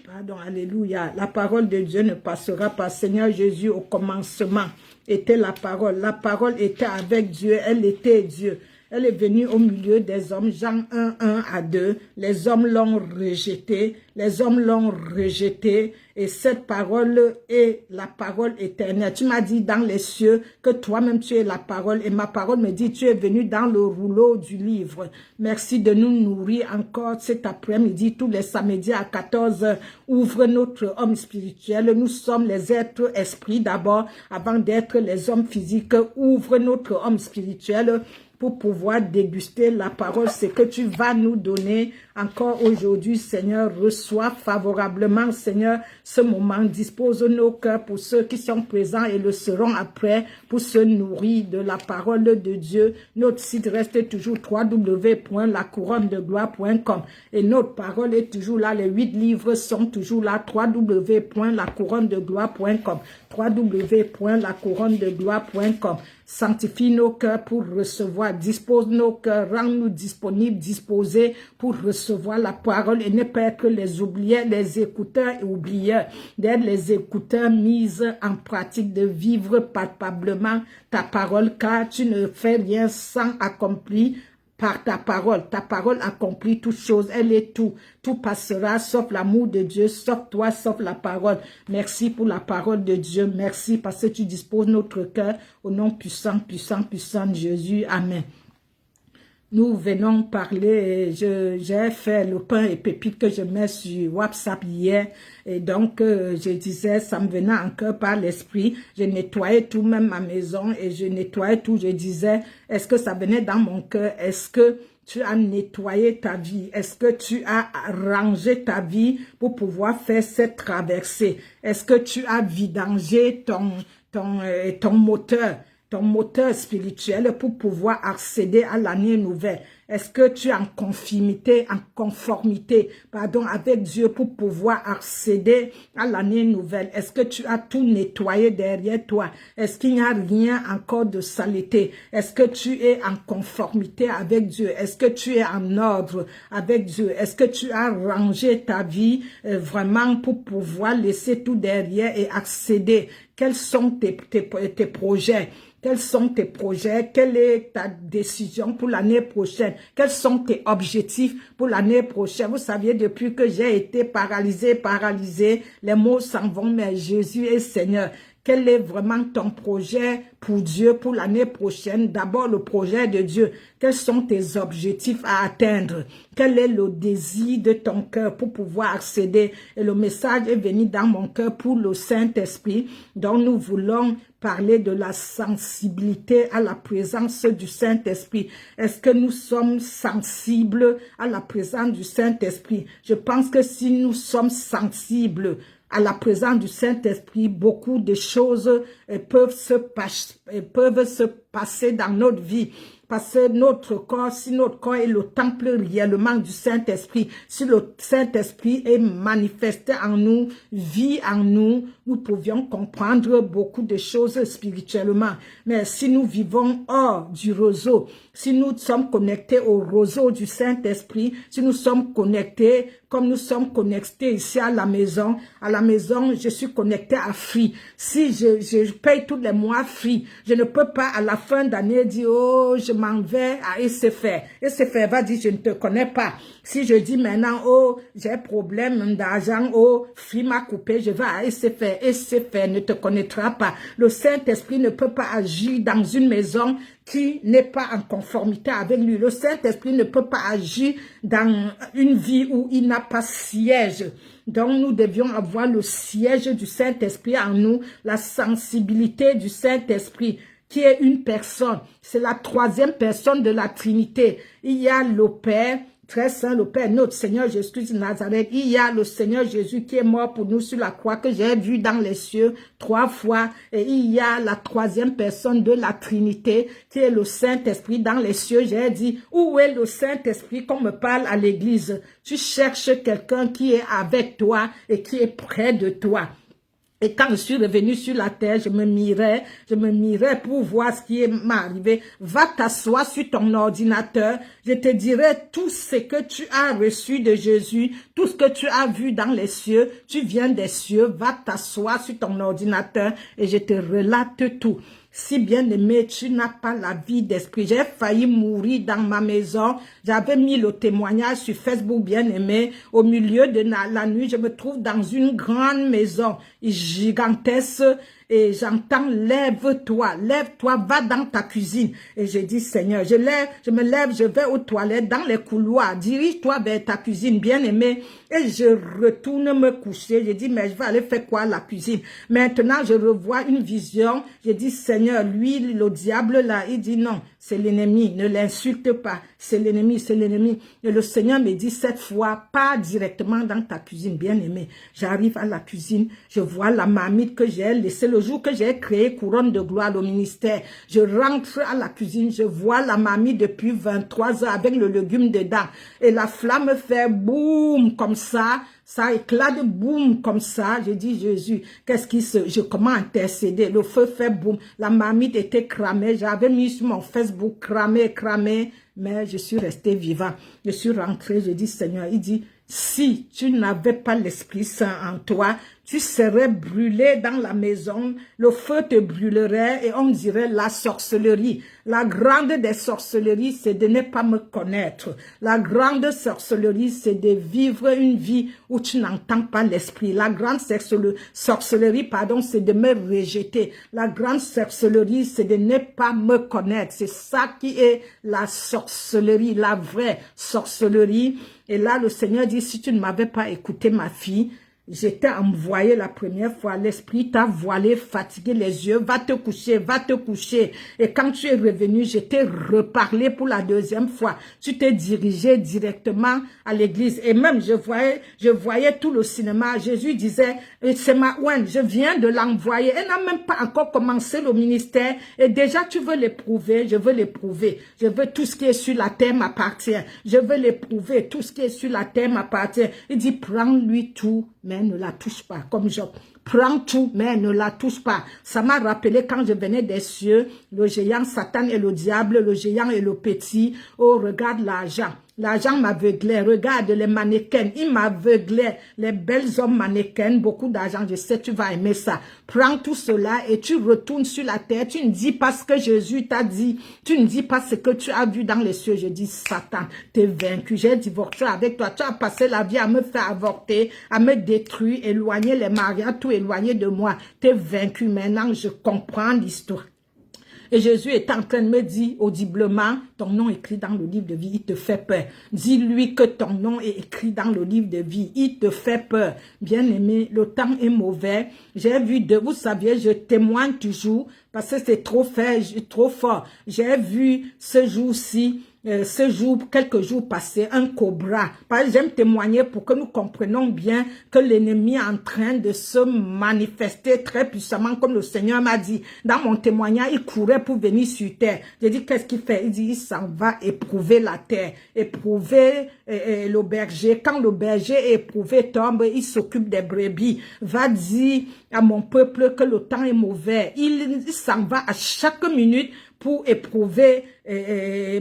Pardon, alléluia. La parole de Dieu ne passera pas. Seigneur Jésus, au commencement était la parole. La parole était avec Dieu, elle était Dieu. Elle est venue au milieu des hommes, Jean 1, 1 à 2. Les hommes l'ont rejetée, les hommes l'ont rejetée. Et cette parole est la parole éternelle. Tu m'as dit dans les cieux que toi-même tu es la parole. Et ma parole me dit, tu es venu dans le rouleau du livre. Merci de nous nourrir encore cet après-midi, tous les samedis à 14 h. Ouvre notre homme spirituel. Nous sommes les êtres esprits d'abord, avant d'être les hommes physiques. Ouvre notre homme spirituel pour pouvoir déguster la parole, ce que tu vas nous donner encore aujourd'hui, Seigneur. Reçois favorablement, Seigneur, ce moment. Dispose nos cœurs pour ceux qui sont présents et le seront après, pour se nourrir de la parole de Dieu. Notre site reste toujours www.lacouronnedegloire.com et notre parole est toujours là. Les 8 livres sont toujours là. www.lacouronnedegloire.com www.lacouronnedegloire.com. Sanctifie nos cœurs pour recevoir, dispose nos cœurs, rends-nous disponibles, disposés pour recevoir la parole et ne pas être les oubliés, les écouteurs et oublieurs, d'être les écouteurs mis en pratique, de vivre palpablement ta parole, car tu ne fais rien sans accomplir par ta parole. Ta parole accomplit toutes choses, elle est tout. Tout passera sauf l'amour de Dieu, sauf toi, sauf la parole. Merci pour la parole de Dieu. Merci parce que tu disposes notre cœur au nom puissant, puissant, puissant de Jésus. Amen. Nous venons parler, j'ai fait le pain et pépites que je mets sur WhatsApp hier. Et donc, je disais, ça me venait en cœur par l'esprit. Je nettoyais tout, même ma maison, et je nettoyais tout. Je disais, est-ce que ça venait dans mon cœur? Est-ce que tu as nettoyé ta vie? Est-ce que tu as rangé ta vie pour pouvoir faire cette traversée? Est-ce que tu as vidangé ton moteur spirituel pour pouvoir accéder à l'année nouvelle? Est-ce que tu es en conformité avec Dieu pour pouvoir accéder à l'année nouvelle? Est-ce que tu as tout nettoyé derrière toi? Est-ce qu'il n'y a rien encore de saleté? Est-ce que tu es en conformité avec Dieu? Est-ce que tu es en ordre avec Dieu? Est-ce que tu as rangé ta vie vraiment pour pouvoir laisser tout derrière et accéder? Quels sont tes projets? Quels sont tes projets? Quelle est ta décision pour l'année prochaine? Quels sont tes objectifs pour l'année prochaine? Vous saviez, depuis que j'ai été paralysée, les mots s'en vont, mais Jésus est Seigneur. Quel est vraiment ton projet pour Dieu pour l'année prochaine? D'abord, le projet de Dieu. Quels sont tes objectifs à atteindre? Quel est le désir de ton cœur pour pouvoir accéder? Et le message est venu dans mon cœur pour le Saint-Esprit, dont nous voulons parler de la sensibilité à la présence du Saint-Esprit. Est-ce que nous sommes sensibles à la présence du Saint-Esprit? Je pense que si nous sommes sensibles à la présence du Saint-Esprit, beaucoup de choses peuvent se passer dans notre vie. Parce que notre corps, si notre corps est le temple réellement du Saint-Esprit, si le Saint-Esprit est manifesté en nous, vit en nous, nous pouvions comprendre beaucoup de choses spirituellement. Mais si nous vivons hors du réseau, si nous sommes connectés au réseau du Saint-Esprit, si nous sommes connectés comme nous sommes connectés ici à la maison, je suis connecté à Free. Si je paye tous les mois Free, je ne peux pas à la fin d'année dire, oh, je m'en vais à SFR. SFR va dire, je ne te connais pas. Si je dis maintenant, oh, j'ai problème d'argent, oh, Free m'a coupé, je vais à SFR. SFR ne te connaîtra pas. Le Saint-Esprit ne peut pas agir dans une maison qui n'est pas en conformité avec lui. Le Saint-Esprit ne peut pas agir dans une vie où il n'a pas siège. Donc, nous devions avoir le siège du Saint-Esprit en nous, la sensibilité du Saint-Esprit, qui est une personne. C'est la troisième personne de la Trinité. Il y a le Père, très saint, le Père, notre Seigneur Jésus de Nazareth. Il y a le Seigneur Jésus qui est mort pour nous sur la croix, que j'ai vu dans les cieux 3 fois. Et il y a la troisième personne de la Trinité, qui est le Saint-Esprit dans les cieux. J'ai dit, où est le Saint-Esprit qu'on me parle à l'église? Tu cherches quelqu'un qui est avec toi et qui est près de toi. Et quand je suis revenu sur la terre, je me mirais pour voir ce qui m'est arrivé. Va t'asseoir sur ton ordinateur, je te dirai tout ce que tu as reçu de Jésus, tout ce que tu as vu dans les cieux, tu viens des cieux, va t'asseoir sur ton ordinateur et je te relate tout. Si bien aimé, tu n'as pas la vie d'esprit. J'ai failli mourir dans ma maison. J'avais mis le témoignage sur Facebook, bien aimé. Au milieu de la nuit, je me trouve dans une grande maison gigantesque. Et j'entends, lève-toi, va dans ta cuisine. Et je dis, Seigneur, je me lève, je vais aux toilettes, dans les couloirs, dirige-toi vers ta cuisine, bien-aimé. Et je retourne me coucher. Je dis, mais je vais aller faire quoi à la cuisine? Maintenant, je revois une vision. Je dis, Seigneur, lui, le diable là, il dit non, c'est l'ennemi, ne l'insulte pas. C'est l'ennemi, c'est l'ennemi. Et le Seigneur me dit cette fois, pas directement dans ta cuisine, bien-aimé. J'arrive à la cuisine, je vois la marmite que j'ai laissée le jour que j'ai créé Couronne de gloire au ministère. Je rentre à la cuisine, je vois la marmite depuis 23 heures avec le légume dedans. Et la flamme fait boum comme ça éclate boum comme ça. Je dis, Jésus, je commence à intercéder. Le feu fait boum. La marmite était cramée. J'avais mis sur mon Facebook cramé. Mais je suis resté vivant. Je suis rentré. Je dis, Seigneur, il dit, si tu n'avais pas l'Esprit Saint en toi, tu serais brûlé dans la maison, le feu te brûlerait et on dirait la sorcellerie. La grande des sorcelleries, c'est de ne pas me connaître. La grande sorcellerie, c'est de vivre une vie où tu n'entends pas l'Esprit. La grande sorcellerie, c'est de me rejeter. La grande sorcellerie, c'est de ne pas me connaître. C'est ça qui est la sorcellerie, la vraie sorcellerie. Et là, le Seigneur dit, si tu ne m'avais pas écouté, ma fille, j'étais envoyé la première fois, l'esprit t'a voilé, fatigué les yeux, va te coucher. Et quand tu es revenu, je t'ai reparlé pour la deuxième fois. Tu t'es dirigé directement à l'église. Et même, je voyais tout le cinéma. Jésus disait, c'est ma ouane, je viens de l'envoyer. Elle n'a même pas encore commencé le ministère. Et déjà, tu veux l'éprouver, je veux l'éprouver. Je veux tout ce qui est sur la terre m'appartient. Je veux l'éprouver, tout ce qui est sur la terre m'appartient. Il dit, prends-lui tout, mais ne la touche pas, comme Job. prend tout, mais ne la touche pas. Ça m'a rappelé quand je venais des cieux, le géant Satan et le diable, le géant et le petit. Oh, regarde l'argent. L'argent m'aveuglait. Regarde les mannequins. Il m'aveuglait. Les belles hommes mannequins. Beaucoup d'argent. Je sais, tu vas aimer ça. Prends tout cela et tu retournes sur la terre. Tu ne dis pas ce que Jésus t'a dit. Tu ne dis pas ce que tu as vu dans les cieux. Je dis, Satan, t'es vaincu. J'ai divorcé avec toi. Tu as passé la vie à me faire avorter, à me détruire, éloigner les mariages, tout éloigner de moi. T'es vaincu. Maintenant, je comprends l'histoire. Et Jésus est en train de me dire audiblement, ton nom est écrit dans le livre de vie, il te fait peur. Dis-lui que ton nom est écrit dans le livre de vie, il te fait peur. Bien-aimé, le temps est mauvais. J'ai vu vous saviez, je témoigne toujours parce que c'est trop fort. J'ai vu ce jour-ci, quelques jours passés, un cobra. J'aime témoigner pour que nous comprenions bien que l'ennemi est en train de se manifester très puissamment, comme le Seigneur m'a dit. Dans mon témoignage, il courait pour venir sur terre. J'ai dit, qu'est-ce qu'il fait? Il dit, il s'en va éprouver la terre, éprouver le berger. Quand le berger est éprouvé, tombe, il s'occupe des brebis. Va dire à mon peuple que le temps est mauvais. Il s'en va à chaque minute pour éprouver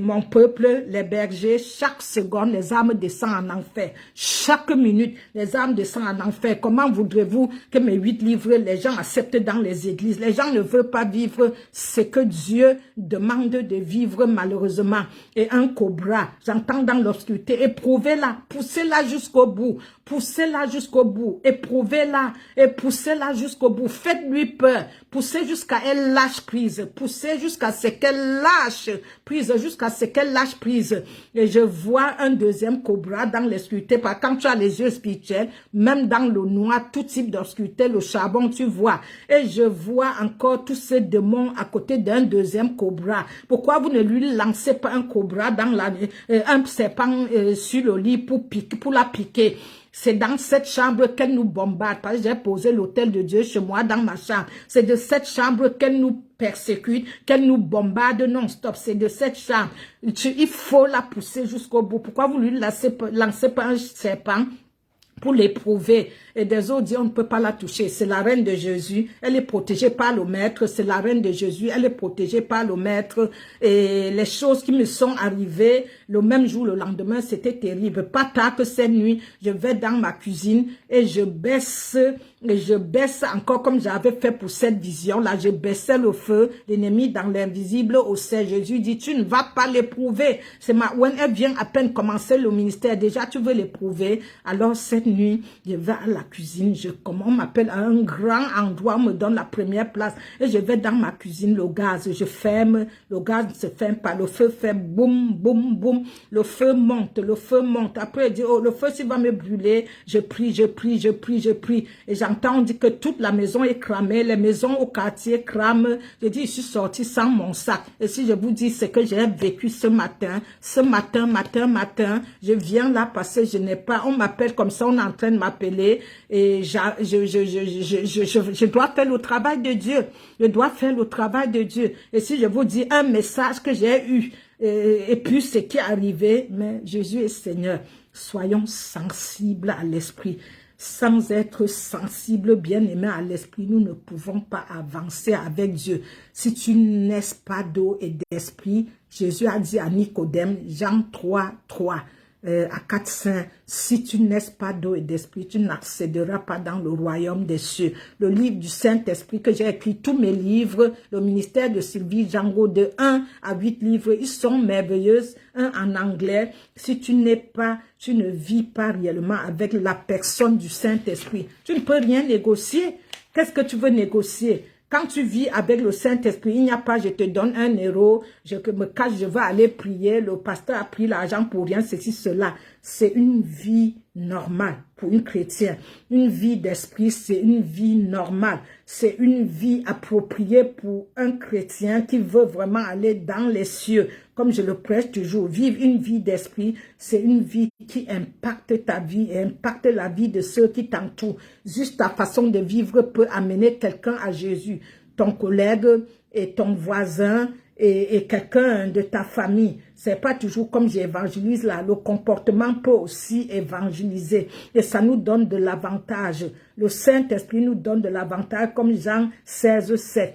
mon peuple, les bergers. Chaque seconde, les âmes descendent en enfer. Chaque minute, les âmes descendent en enfer. Comment voudrez-vous que mes 8 livres, les gens acceptent dans les églises? Les gens ne veulent pas vivre ce que Dieu demande de vivre malheureusement. Et un cobra, j'entends dans l'obscurité, éprouvez-la, poussez-la jusqu'au bout. Poussez-la jusqu'au bout, éprouvez-la et poussez-la jusqu'au bout. Faites-lui peur, poussez jusqu'à elle lâche prise, poussez jusqu'à ce qu'elle lâche prise, jusqu'à ce qu'elle lâche prise. Et je vois un deuxième cobra dans l'obscurité, parce que quand tu as les yeux spirituels, même dans le noir, tout type d'obscurité, le charbon, tu vois. Et je vois encore tous ces démons à côté d'un deuxième cobra. Pourquoi vous ne lui lancez pas un cobra dans un serpent sur le lit pour la piquer? C'est dans cette chambre qu'elle nous bombarde. Parce que j'ai posé l'autel de Dieu chez moi dans ma chambre. C'est de cette chambre qu'elle nous persécute, qu'elle nous bombarde non-stop. C'est de cette chambre. Il faut la pousser jusqu'au bout. Pourquoi vous lui lancez pas un serpent pour l'éprouver? Et des autres disent, on ne peut pas la toucher. C'est la reine de Jésus. Elle est protégée par le maître. C'est la reine de Jésus. Elle est protégée par le maître. Et les choses qui me sont arrivées, le même jour, le lendemain, c'était terrible. Pas tard que cette nuit, je vais dans ma cuisine et je baisse encore comme j'avais fait pour cette vision-là. Je baissais le feu, l'ennemi dans l'invisible au ciel. Jésus dit, tu ne vas pas l'éprouver. When elle vient à peine commencer le ministère, déjà tu veux l'éprouver. Alors cette nuit, je vais à la cuisine, on m'appelle à un grand endroit, on me donne la première place et je vais dans ma cuisine, le gaz, je ferme, le gaz ne se ferme pas, le feu fait boum, boum, boum, le feu monte, après il dit, oh, le feu s'il va me brûler, je prie, et j'entends dire que toute la maison est cramée, les maisons au quartier crament. Je dis, je suis sortie sans mon sac, et si je vous dis ce que j'ai vécu ce matin, je viens là parce que je n'ai pas, on m'appelle comme ça, on est en train de m'appeler, et je dois faire le travail de Dieu. Je dois faire le travail de Dieu. Et si je vous dis un message que j'ai eu, et puis ce qui est arrivé, mais Jésus est Seigneur. Soyons sensibles à l'esprit. Sans être sensibles, bien-aimés à l'esprit, nous ne pouvons pas avancer avec Dieu. Si tu n'es pas d'eau et d'esprit, Jésus a dit à Nicodème, Jean 3:3, à 4:5, si tu n'es pas d'eau et d'esprit, tu n'accéderas pas dans le royaume des cieux. Le livre du Saint-Esprit que j'ai écrit, tous mes livres, le ministère de Sylvie Jango, de 1 à 8 livres, ils sont merveilleux, un en anglais. Si tu ne vis pas réellement avec la personne du Saint-Esprit, tu ne peux rien négocier. Qu'est-ce que tu veux négocier? Quand tu vis avec le Saint-Esprit, il n'y a pas, je te donne 1 euro, je me cache, je vais aller prier, le pasteur a pris l'argent pour rien, ceci, cela. C'est une vie normale pour une chrétienne. Une vie d'esprit, c'est une vie normale. C'est une vie appropriée pour un chrétien qui veut vraiment aller dans les cieux. Comme je le prêche toujours, vivre une vie d'esprit, c'est une vie qui impacte ta vie et impacte la vie de ceux qui t'entourent. Juste ta façon de vivre peut amener quelqu'un à Jésus. Ton collègue et ton voisin et quelqu'un de ta famille, c'est pas toujours comme j'évangélise là, le comportement peut aussi évangéliser et ça nous donne de l'avantage. Le Saint-Esprit nous donne de l'avantage comme Jean 16:7.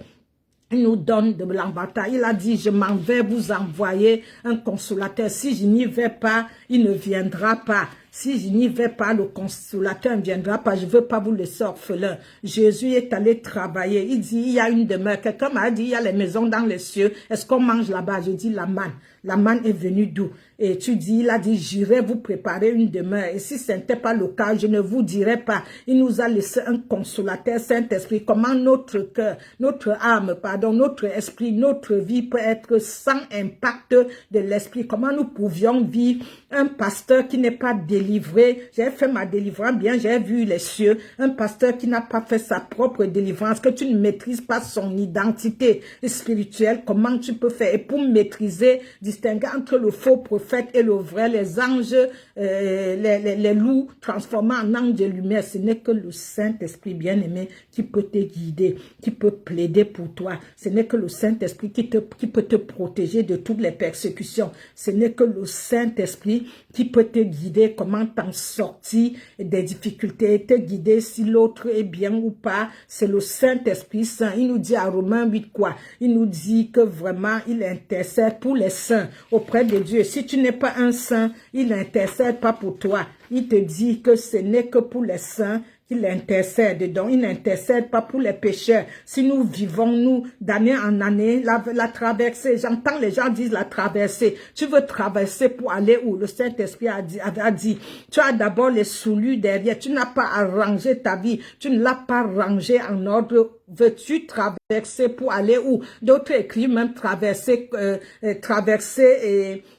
Il nous donne de l'avantage. Il a dit, je m'en vais vous envoyer un consolateur. Si je n'y vais pas, il ne viendra pas. Si je n'y vais pas, le consolateur ne viendra pas. Je ne veux pas vous laisser orphelin. Jésus est allé travailler. Il dit, il y a une demeure. Quelqu'un m'a dit, il y a les maisons dans les cieux. Est-ce qu'on mange là-bas? Je dis, la manne. La manne est venue d'où? Et tu dis, il a dit, j'irai vous préparer une demeure. Et si ce n'était pas le cas, je ne vous dirai pas. Il nous a laissé un consolateur, Saint-Esprit. Comment notre cœur, notre âme, pardon, notre esprit, notre vie peut être sans impact de l'esprit. Comment nous pouvions vivre un pasteur qui n'est pas délivré. J'ai fait ma délivrance, bien, j'ai vu les cieux. Un pasteur qui n'a pas fait sa propre délivrance, que tu ne maîtrises pas son identité spirituelle. Comment tu peux faire? Et pour maîtriser, distinguer entre le faux prophète et le vrai, les anges, les loups transformés en anges de lumière, ce n'est que le Saint-Esprit bien-aimé qui peut te guider, qui peut plaider pour toi. Ce n'est que le Saint-Esprit qui peut te protéger de toutes les persécutions. Ce n'est que le Saint-Esprit qui peut te guider comment t'en sortir des difficultés, te guider si l'autre est bien ou pas. C'est le Saint-Esprit Saint. Il nous dit à Romains 8 quoi? Il nous dit que vraiment il intercède pour les saints auprès de Dieu. Si tu n'es pas un saint, il n'intercède pas pour toi. Il te dit que ce n'est que pour les saints qu'il intercède. Donc, il n'intercède pas pour les pécheurs. Si nous vivons, nous, d'année en année, la traversée, j'entends les gens dire la traversée. Tu veux traverser pour aller où? Le Saint-Esprit a dit, tu as d'abord les souliers derrière. Tu n'as pas à ranger ta vie. Tu ne l'as pas rangé en ordre. Veux-tu traverser pour aller où? D'autres écrivent même traverser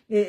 et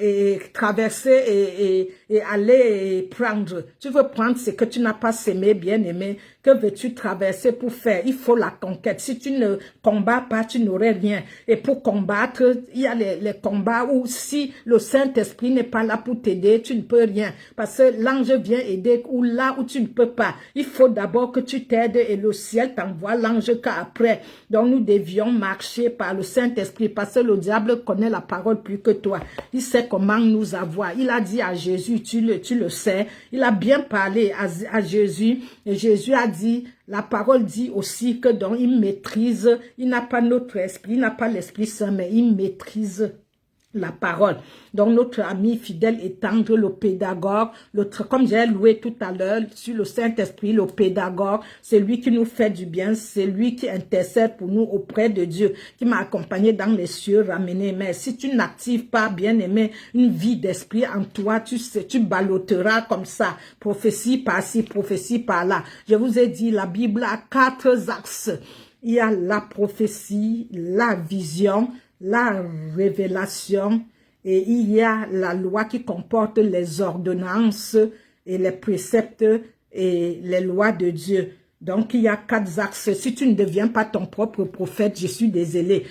aller prendre. Tu veux prendre ce que tu n'as pas semé, bien-aimé. Que veux-tu traverser pour faire? Il faut la conquête. Si tu ne combats pas, tu n'aurais rien. Et pour combattre, il y a les combats où si le Saint-Esprit n'est pas là pour t'aider, tu ne peux rien. Parce que l'ange vient aider ou là où tu ne peux pas. Il faut d'abord que tu t'aides et le ciel t'envoie l'ange qu'après. Donc nous devions marcher par le Saint-Esprit parce que le diable connaît la parole plus que toi. Il sait comment nous avoir. Il a dit à Jésus, tu le sais, il a bien parlé à Jésus et Jésus a dit, la parole dit aussi que donc il maîtrise, il n'a pas notre esprit, il n'a pas l'Esprit Saint, mais il maîtrise la parole. Donc notre ami fidèle et tendre, le pédagogue, comme j'ai loué tout à l'heure sur le Saint-Esprit, le pédagogue, c'est lui qui nous fait du bien, c'est lui qui intercède pour nous auprès de Dieu, qui m'a accompagné dans les cieux, ramené. Mais si tu n'actives pas, bien aimé, une vie d'esprit en toi, tu ballotteras comme ça, prophétie par-ci, prophétie par-là. Je vous ai dit, la Bible a 4 axes. Il y a la prophétie, la vision, la révélation, et il y a la loi qui comporte les ordonnances et les préceptes et les lois de Dieu. Donc, il y a 4 axes. Si tu ne deviens pas ton propre prophète, je suis désolé.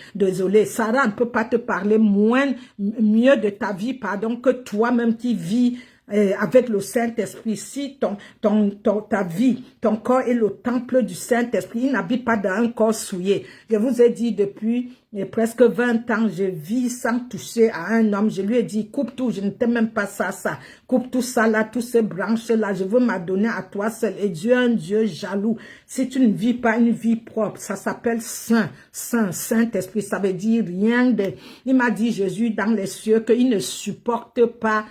Sarah ne peut pas te parler mieux de ta vie, pardon, que toi-même qui vis avec le Saint-Esprit. Si ta vie, ton corps est le temple du Saint-Esprit, il n'habite pas dans un corps souillé. Je vous ai dit depuis presque 20 ans, je vis sans toucher à un homme. Je lui ai dit, coupe tout, je ne t'aime même pas ça. Coupe tout ça là, toutes ces branches-là, je veux m'adonner à toi seul. Et Dieu est un Dieu jaloux. Si tu ne vis pas une vie propre, ça s'appelle Saint-Esprit. Ça veut dire rien de... Il m'a dit, Jésus, dans les cieux, qu'il ne supporte pas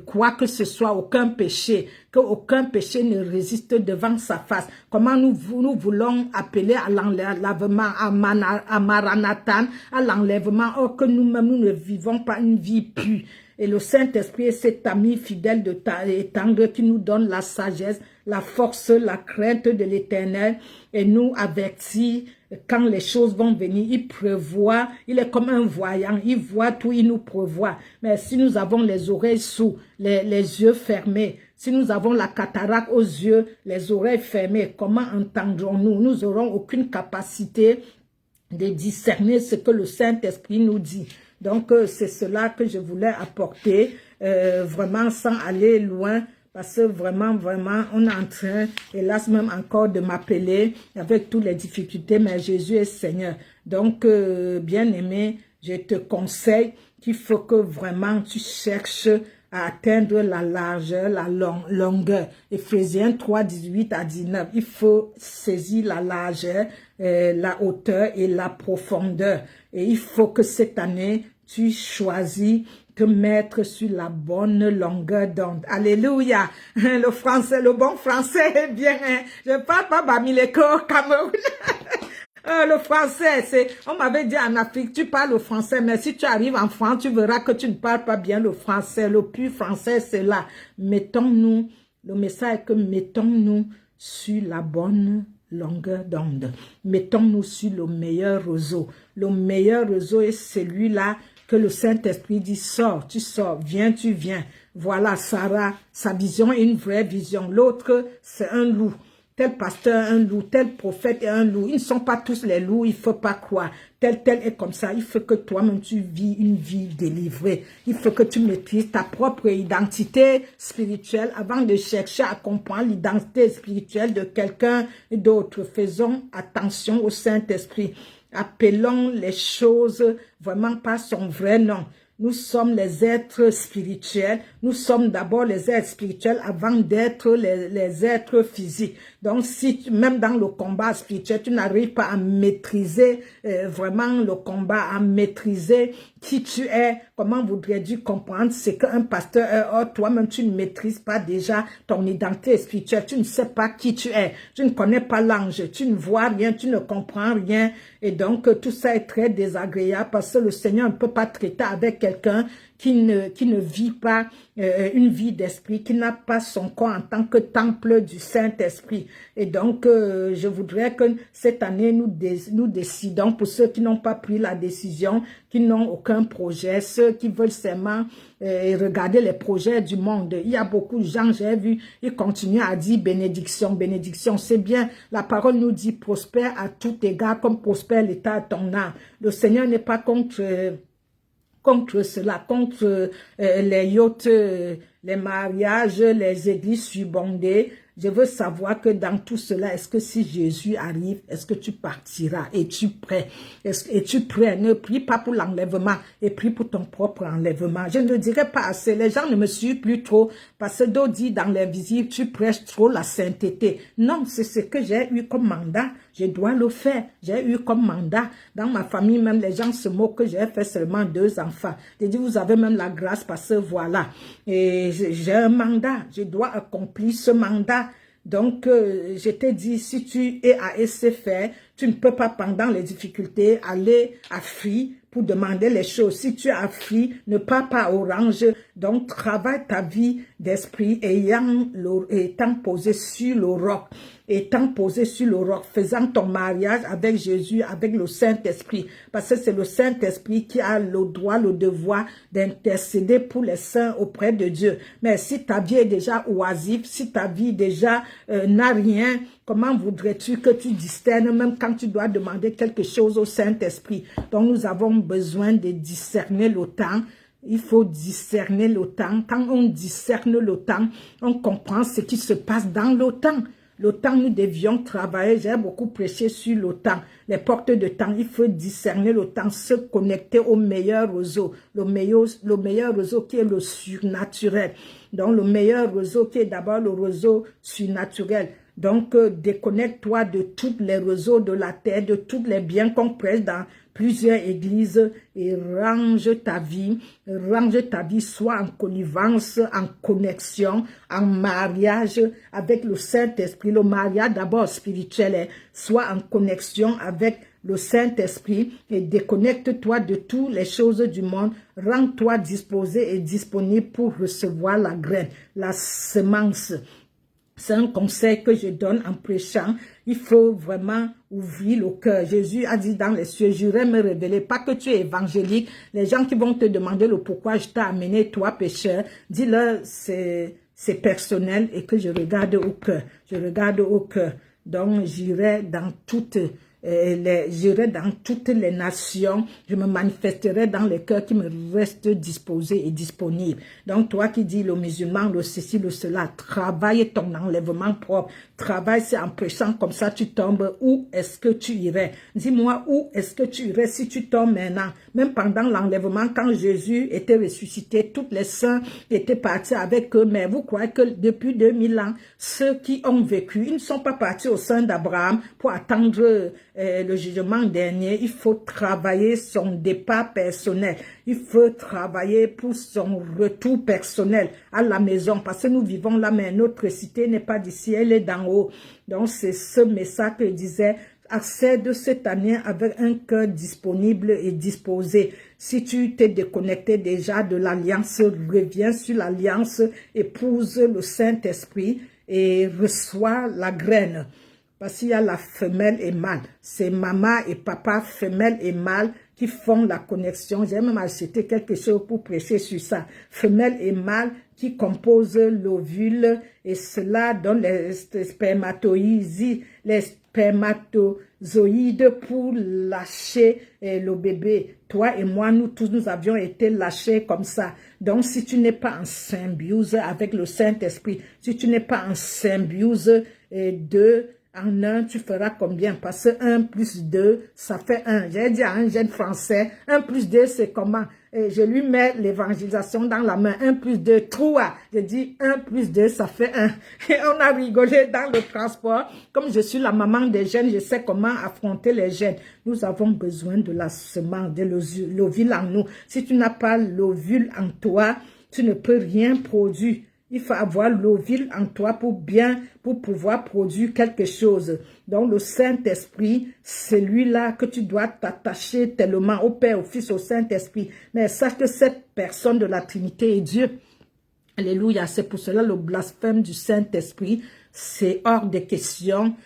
quoi que ce soit, aucun péché, qu'aucun péché ne résiste devant sa face. Comment nous voulons appeler à l'enlèvement, à Maranathan, à l'enlèvement, or que nous-mêmes, nous ne vivons pas une vie pure. Et le Saint-Esprit est cet ami fidèle et tendre qui nous donne la sagesse, la force, la crainte de l'Éternel et nous avertit quand les choses vont venir. Il prévoit, il est comme un voyant, il voit tout, il nous prévoit. Mais si nous avons les oreilles sourdes, les yeux fermés, si nous avons la cataracte aux yeux, les oreilles fermées, comment entendrons-nous? Nous n'aurons aucune capacité de discerner ce que le Saint-Esprit nous dit. Donc, c'est cela que je voulais apporter, vraiment sans aller loin, parce que vraiment, on est en train, hélas même encore, de m'appeler avec toutes les difficultés, mais Jésus est Seigneur. Donc, bien-aimé, je te conseille qu'il faut que vraiment tu cherches à atteindre la largeur, la longueur. Éphésiens 3, 18 à 19. Il faut saisir la largeur, la hauteur et la profondeur. Et il faut que cette année, tu choisis te mettre sur la bonne longueur d'onde. Alléluia. Le français, le bon français est bien. Je parle pas Bamileke au Cameroun. Le français, on m'avait dit en Afrique, tu parles le français, mais si tu arrives en France, tu verras que tu ne parles pas bien le français. Le plus français, c'est là. Mettons-nous, le message est que mettons-nous sur la bonne longueur d'onde. Mettons-nous sur le meilleur réseau. Le meilleur réseau est celui-là que le Saint-Esprit dit, sors, tu sors, viens, tu viens. Voilà, Sarah, sa vision est une vraie vision. L'autre, c'est un loup. Tel pasteur, un loup, tel prophète est un loup. Ils ne sont pas tous les loups, il ne faut pas croire. Tel est comme ça. Il faut que toi-même tu vis une vie délivrée. Il faut que tu maîtrises ta propre identité spirituelle avant de chercher à comprendre l'identité spirituelle de quelqu'un d'autre. Faisons attention au Saint-Esprit. Appelons les choses vraiment par son vrai nom. Nous sommes les êtres spirituels. Nous sommes d'abord les êtres spirituels avant d'être les êtres physiques. Donc, si même dans le combat spirituel, tu n'arrives pas à maîtriser vraiment le combat, à maîtriser qui tu es, comment voudrais-tu comprendre ce qu'un pasteur est? Or, toi-même, tu ne maîtrises pas déjà ton identité spirituelle. Tu ne sais pas qui tu es. Tu ne connais pas l'ange. Tu ne vois rien. Tu ne comprends rien. Et donc, tout ça est très désagréable parce que le Seigneur ne peut pas traiter avec quelqu'un qui ne vit pas une vie d'esprit, qui n'a pas son corps en tant que temple du Saint-Esprit. Et donc, je voudrais que cette année, nous décidons, pour ceux qui n'ont pas pris la décision, qui n'ont aucun projet, ceux qui veulent seulement regarder les projets du monde. Il y a beaucoup de gens, j'ai vu, ils continuent à dire bénédiction, bénédiction. C'est bien, la parole nous dit prospère à tout égard, comme prospère l'état de ton âme. Le Seigneur n'est pas contre cela, contre les yachts, les mariages, les églises subondées. Je veux savoir que dans tout cela, est-ce que si Jésus arrive, est-ce que tu partiras? Es-tu prêt? Es-tu prêt? Ne prie pas pour l'enlèvement et prie pour ton propre enlèvement. Je ne dirais pas assez. Les gens ne me suivent plus trop parce que d'autres disent dans les visites, tu prêches trop la sainteté. Non, c'est ce que j'ai eu comme mandat. Je dois le faire. J'ai eu comme mandat. Dans ma famille, même les gens se moquent que j'ai fait seulement 2 enfants. J'ai dit, vous avez même la grâce parce que voilà. Et j'ai un mandat. Je dois accomplir ce mandat. Donc, je t'ai dit, si tu es à SFR, tu ne peux pas, pendant les difficultés, aller à Free pour demander les choses. Si tu es à Free, ne pars pas à Orange. Donc, travaille ta vie d'esprit étant posé sur le roc. Étant posé sur le roc, faisant ton mariage avec Jésus, avec le Saint-Esprit. Parce que c'est le Saint-Esprit qui a le droit, le devoir d'intercéder pour les saints auprès de Dieu. Mais si ta vie est déjà oisive, si ta vie déjà n'a rien, comment voudrais-tu que tu discernes même quand tu dois demander quelque chose au Saint-Esprit? Donc nous avons besoin de discerner le temps. Il faut discerner le temps. Quand on discerne le temps, on comprend ce qui se passe dans le temps. Le temps, nous devions travailler. J'ai beaucoup prêché sur le temps, les portes de temps. Il faut discerner le temps, se connecter au meilleur réseau. Le meilleur réseau qui est le surnaturel. Donc, le meilleur réseau qui est d'abord le réseau surnaturel. Donc, déconnecte-toi de tous les réseaux de la terre, de tous les biens qu'on prêche dans plusieurs églises et range ta vie, soit en connivence, en connexion, en mariage avec le Saint-Esprit. Le mariage d'abord spirituel, soit en connexion avec le Saint-Esprit et déconnecte-toi de toutes les choses du monde. Rends-toi disposé et disponible pour recevoir la graine, la semence. C'est un conseil que je donne en prêchant. Il faut vraiment ouvrir le cœur. Jésus a dit dans les cieux, j'irai me révéler. Pas que tu es évangélique. Les gens qui vont te demander le pourquoi je t'ai amené, toi pécheur, dis-leur c'est personnel et que je regarde au cœur. Je regarde au cœur. Donc j'irai dans toute j'irai dans toutes les nations, je me manifesterai dans les cœurs qui me restent disposés et disponibles. Donc toi qui dis le musulman, le ceci, le cela, travaille ton enlèvement propre, travaille, c'est en prêchant comme ça tu tombes, où est-ce que tu irais? Dis-moi où est-ce que tu irais si tu tombes maintenant? Même pendant l'enlèvement, quand Jésus était ressuscité, tous les saints étaient partis avec eux, mais vous croyez que depuis 2000 ans, ceux qui ont vécu, ils ne sont pas partis au sein d'Abraham pour attendre le jugement dernier. Il faut travailler son départ personnel. Il faut travailler pour son retour personnel à la maison. Parce que nous vivons là, mais notre cité n'est pas d'ici, elle est d'en haut. Donc c'est ce message que je disais. Accède cette année avec un cœur disponible et disposé. Si tu t'es déconnecté déjà de l'alliance, reviens sur l'alliance, épouse le Saint-Esprit et reçois la graine. Parce qu'il y a la femelle et mâle. C'est maman et papa, femelle et mâle, qui font la connexion. J'ai même acheté quelque chose pour prêcher sur ça. Femelle et mâle qui composent l'ovule et cela donne les spermatozoïdes pour lâcher le bébé. Toi et moi, nous tous, nous avions été lâchés comme ça. Donc, si tu n'es pas en symbiose avec le Saint-Esprit, si tu n'es pas en symbiose de en 1, tu feras combien? Parce que 1 plus 2, ça fait 1. J'ai dit à un jeune français, 1 plus 2, c'est comment? Et je lui mets l'évangélisation dans la main. 1 plus 2, 3. Je dis 1 plus 2, ça fait 1. Et on a rigolé dans le transport. Comme je suis la maman des jeunes, je sais comment affronter les jeunes. Nous avons besoin de la semence, de l'ovule en nous. Si tu n'as pas l'ovule en toi, tu ne peux rien produire. Il faut avoir l'ovule en toi pour pouvoir produire quelque chose. Donc, le Saint-Esprit, c'est lui-là que tu dois t'attacher tellement au Père, au Fils, au Saint-Esprit. Mais sache que cette personne de la Trinité est Dieu. Alléluia. C'est pour cela le blasphème du Saint-Esprit, c'est hors de question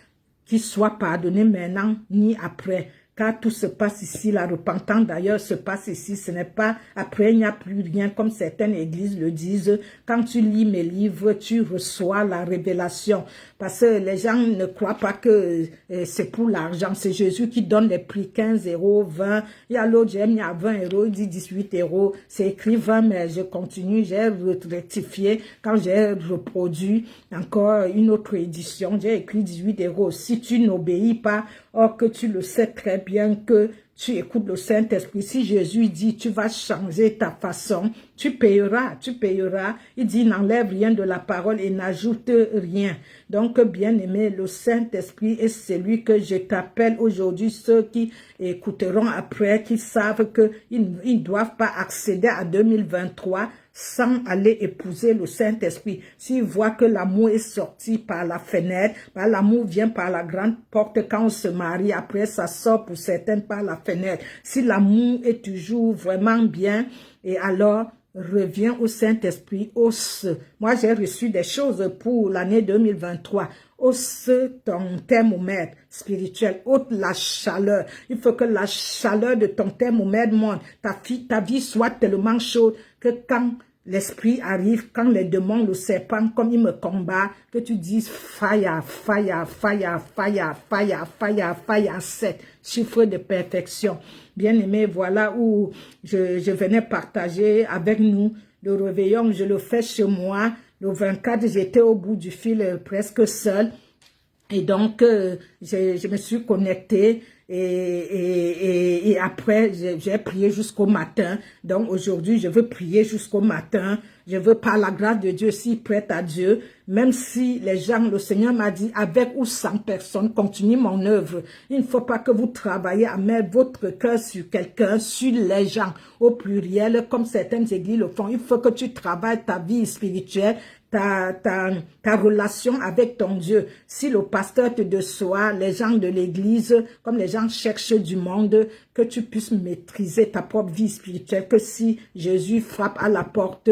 qu'il soit pardonné maintenant ni après. Car tout se passe ici, la repentance d'ailleurs se passe ici, ce n'est pas après, il n'y a plus rien, comme certaines églises le disent. Quand tu lis mes livres, tu reçois la révélation. Parce que les gens ne croient pas que c'est pour l'argent, c'est Jésus qui donne les prix, 15 €, 20. Il y a l'autre, il y a 20 €, il dit 18 €. C'est écrit 20, mais je continue, j'ai rectifié. Quand j'ai reproduit encore une autre édition, j'ai écrit 18 €. Si tu n'obéis pas, or que tu le sais très bien que tu écoutes le Saint-Esprit. Si Jésus dit, tu vas changer ta façon, tu payeras. Il dit, n'enlève rien de la parole et n'ajoute rien. Donc, bien-aimé, le Saint-Esprit est celui que je t'appelle aujourd'hui. Ceux qui écouteront après, qui savent qu'ils ne doivent pas accéder à 2023 sans aller épouser le Saint-Esprit. S'ils voient que l'amour est sorti par la fenêtre, l'amour vient par la grande porte quand on se marie, après ça sort pour certains par la fenêtre. Si l'amour est toujours vraiment bien, et alors reviens au Saint-Esprit, ose. Moi, j'ai reçu des choses pour l'année 2023. Ose ton thermomètre spirituel, ôte la chaleur. Il faut que la chaleur de ton thermomètre monte. Ta vie soit tellement chaude que quand l'esprit arrive, quand les démons, le serpent, comme il me combat, que tu dises fire, 7, chiffre de perfection. Bien-aimé, voilà où je venais partager avec nous le réveillon. Je le fais chez moi. Le 24, j'étais au bout du fil presque seul. Et donc, je me suis connectée et après, j'ai prié jusqu'au matin. Donc, aujourd'hui, je veux prier jusqu'au matin. Je veux, par la grâce de Dieu, si prête à Dieu, même si les gens, le Seigneur m'a dit, avec ou sans personne, continue mon œuvre. Il ne faut pas que vous travaillez à mettre votre cœur sur quelqu'un, sur les gens, au pluriel, comme certaines églises le font. Il faut que tu travailles ta vie spirituelle, ta relation avec ton Dieu. Si le pasteur te déçoit, les gens de l'église, comme les gens cherchent du monde, que tu puisses maîtriser ta propre vie spirituelle, que si Jésus frappe à la porte,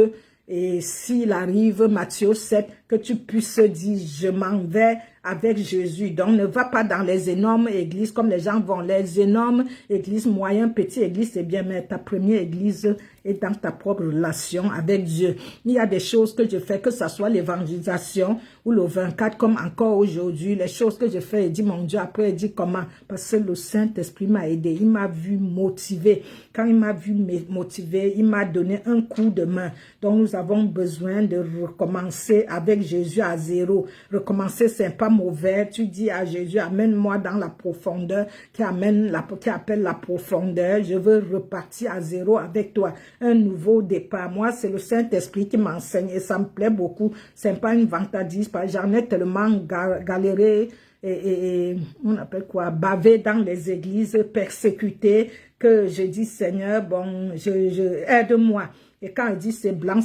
et s'il arrive, Matthieu 7, que tu puisses dire, je m'en vais avec Jésus. Donc, ne va pas dans les énormes églises comme les gens vont. Les énormes églises, moyennes, petites églises, c'est bien, mais ta première église est dans ta propre relation avec Dieu. Il y a des choses que je fais, que ce soit l'évangélisation ou le 24, comme encore aujourd'hui, les choses que je fais, il dit mon Dieu, après il dit comment? Parce que le Saint-Esprit m'a aidé, il m'a vu motiver. Quand il m'a vu motiver, il m'a donné un coup de main. Donc nous avons besoin de recommencer avec Jésus à zéro. Recommencer, c'est pas mauvais. Tu dis à Jésus, amène-moi dans la profondeur, qui appelle la profondeur. Je veux repartir à zéro avec toi. Un nouveau départ. Moi, c'est le Saint-Esprit qui m'enseigne et ça me plaît beaucoup. C'est pas une vantardise, j'en ai tellement galéré et on appelle quoi, bavé dans les églises, persécuté, que je dis Seigneur, bon, aide-moi. Et quand il dit c'est blanc,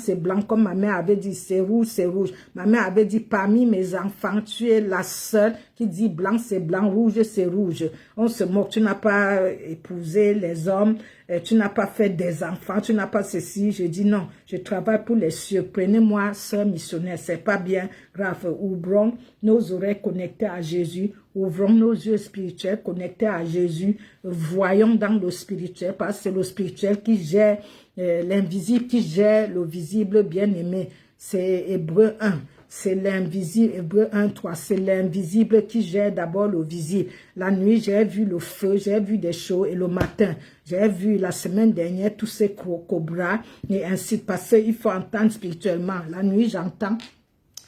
comme ma mère avait dit c'est rouge, c'est rouge. Ma mère avait dit parmi mes enfants, tu es la seule qui dit blanc, c'est blanc, rouge, c'est rouge. On se moque, tu n'as pas épousé les hommes, tu n'as pas fait des enfants, tu n'as pas ceci. Je dis non, je travaille pour les cieux. Prenez-moi, sœur missionnaire, c'est pas bien grave. Ouvrons nos oreilles connectées à Jésus. Ouvrons nos yeux spirituels connectés à Jésus. Voyons dans le spirituel, parce que c'est le spirituel qui gère l'invisible, qui gère le visible, bien-aimé. C'est Hébreu 1. C'est l'invisible, Hébreu 1, 3. C'est l'invisible qui gère d'abord le visible. La nuit, j'ai vu le feu, j'ai vu des choses. Et le matin, j'ai vu la semaine dernière tous ces cobras. Et ainsi, parce qu'il faut entendre spirituellement. La nuit, j'entends.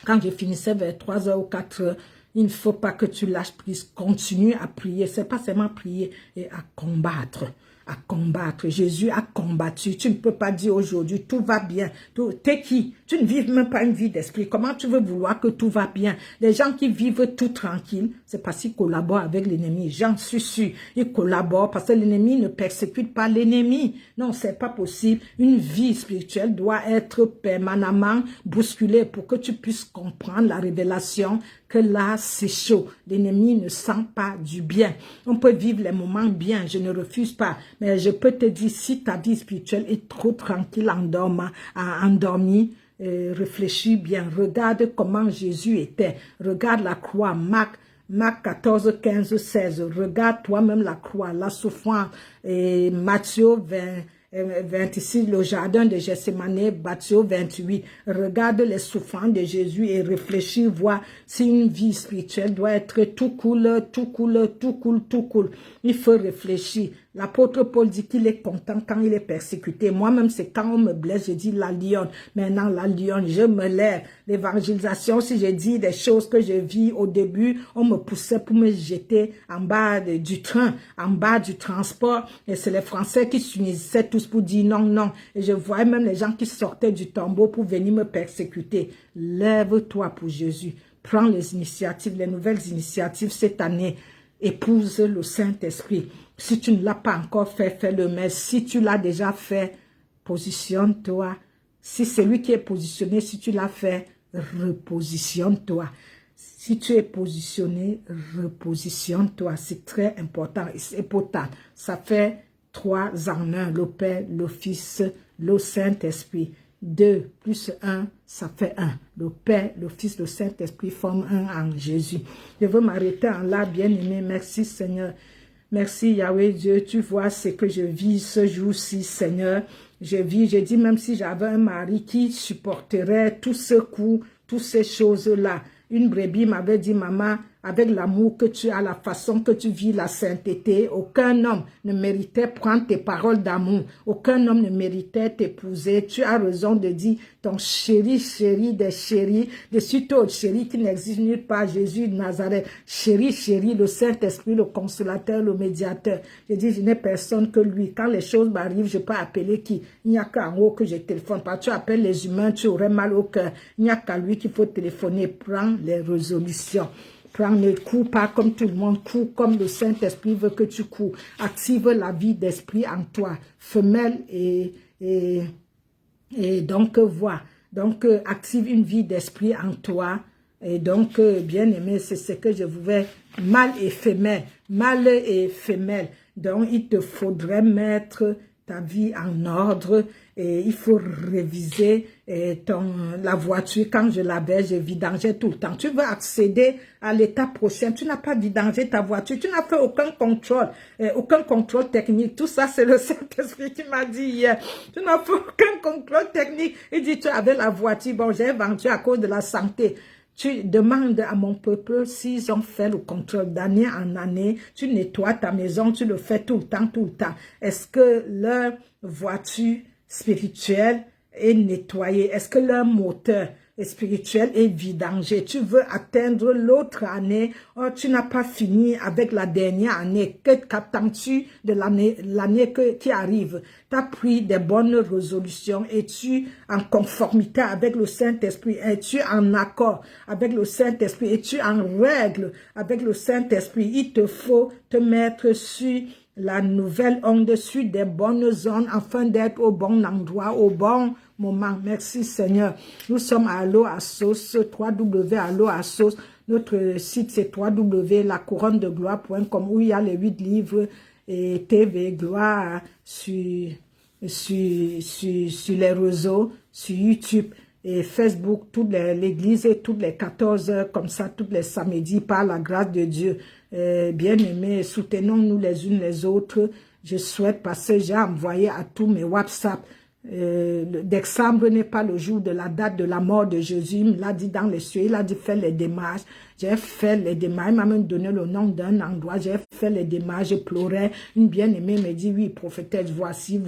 Quand je finissais vers 3h ou 4h, il ne faut pas que tu lâches prise. Continue à prier. C'est pas seulement prier et à combattre. À combattre. Jésus a combattu. Tu ne peux pas dire aujourd'hui tout va bien. T'es qui? Tu ne vis même pas une vie d'esprit. Comment tu veux vouloir que tout va bien? Les gens qui vivent tout tranquille, c'est parce qu'ils collaborent avec l'ennemi. J'en suis sûr. Ils collaborent parce que l'ennemi ne persécute pas l'ennemi. Non, c'est pas possible. Une vie spirituelle doit être permanemment bousculée pour que tu puisses comprendre la révélation que là, c'est chaud. L'ennemi ne sent pas du bien. On peut vivre les moments bien, je ne refuse pas. Mais je peux te dire, si ta vie spirituelle est trop tranquille, endormie, réfléchis bien. Regarde comment Jésus était. Regarde la croix, Marc 14, 15, 16. Regarde toi-même la croix, la souffrance. Et Matthieu 26, le jardin de Gethsémane, Matthieu 28. Regarde les souffrances de Jésus et réfléchis, voir si une vie spirituelle doit être tout cool, tout cool, tout cool, tout cool. Il faut réfléchir. L'apôtre Paul dit qu'il est content quand il est persécuté. Moi-même, c'est quand on me blesse, je dis la lionne. Maintenant, la lionne, je me lève. L'évangélisation, si je dis des choses que je vis au début, on me poussait pour me jeter en bas du train, en bas du transport. Et c'est les Français qui s'unissaient tous pour dire non, non. Et je voyais même les gens qui sortaient du tombeau pour venir me persécuter. Lève-toi pour Jésus. Prends les initiatives, les nouvelles initiatives cette année. Épouse le Saint-Esprit. Si tu ne l'as pas encore fait, fais-le. Mais si tu l'as déjà fait, positionne-toi. Si c'est lui qui est positionné, si tu l'as fait, repositionne-toi. Si tu es positionné, repositionne-toi. C'est très important. C'est important. Ça fait 3 en 1. Le Père, le Fils, le Saint-Esprit. 2 plus 1, ça fait 1. Le Père, le Fils, le Saint-Esprit forment un en Jésus. Je veux m'arrêter en là, bien-aimé. Merci, Seigneur. Merci, Yahweh Dieu. Tu vois ce que je vis ce jour-ci, Seigneur. Je dis, même si j'avais un mari qui supporterait tous ce coups, toutes ces choses-là. Une brebis m'avait dit, maman, avec l'amour que tu as, la façon que tu vis la sainteté, aucun homme ne méritait prendre tes paroles d'amour. Aucun homme ne méritait t'épouser. Tu as raison de dire ton chéri, chéri des chéris, de suite au chéri qui n'existe nulle part, Jésus de Nazareth. Chéri, chéri, le Saint-Esprit, le consolateur, le médiateur. Je dis, je n'ai personne que lui. Quand les choses m'arrivent, je peux appeler qui? Il n'y a qu'en haut que je téléphone. Parce que tu appelles les humains, tu aurais mal au cœur. Il n'y a qu'à lui qu'il faut téléphoner. Prends les résolutions. Prends ne cours pas comme tout le monde, cours comme le Saint-Esprit veut que tu cours. Active la vie d'esprit en toi, femelle et donc vois. Donc active une vie d'esprit en toi. Et donc, bien aimé, c'est ce que je voulais, mâle et femelle. Mâle et femelle. Donc, il te faudrait mettre ta vie en ordre et il faut réviser la voiture. Quand je l'avais, je vidangeais tout le temps. Tu veux accéder à l'étape prochaine, tu n'as pas vidangé ta voiture, tu n'as fait aucun contrôle technique. Tout ça, c'est le Saint-Esprit qui m'a dit hier. Tu n'as fait aucun contrôle technique. Il dit, tu avais la voiture, bon, j'ai vendu à cause de la santé. Tu demandes à mon peuple s'ils ont fait le contrôle d'année en année. Tu nettoies ta maison, tu le fais tout le temps, tout le temps. Est-ce que leur voiture spirituelle est nettoyée? Est-ce que leur moteur spirituel est vidangé? Tu veux atteindre l'autre année, oh, tu n'as pas fini avec la dernière année. Qu'attends-tu de l'année qui arrive? Tu as pris des bonnes résolutions. Es-tu en conformité avec le Saint-Esprit? Es-tu en accord avec le Saint-Esprit? Es-tu en règle avec le Saint-Esprit? Il te faut te mettre sur la nouvelle onde, sur des bonnes zones, afin d'être au bon endroit, au bon moment. Merci Seigneur. Nous sommes à Allo Assos, www.allo Assos. Notre site c'est www.lacouronne-de-gloire.com où il y a les 8 livres et TV Gloire sur les réseaux, sur YouTube et Facebook, toute l'église, toutes les 14 heures, comme ça, tous les samedis, par la grâce de Dieu. Bien-aimés, soutenons-nous les unes les autres. Je souhaite, parce que j'ai envoyé à tous mes WhatsApp, décembre n'est pas le jour de la date de la mort de Jésus. Il l'a dit dans les cieux, il a dit fais les démarches. J'ai fait les démarches, il m'a même donné le nom d'un endroit, j'ai fait les démarches, je pleurais. Une bien-aimée me dit, oui, prophétesse, voici.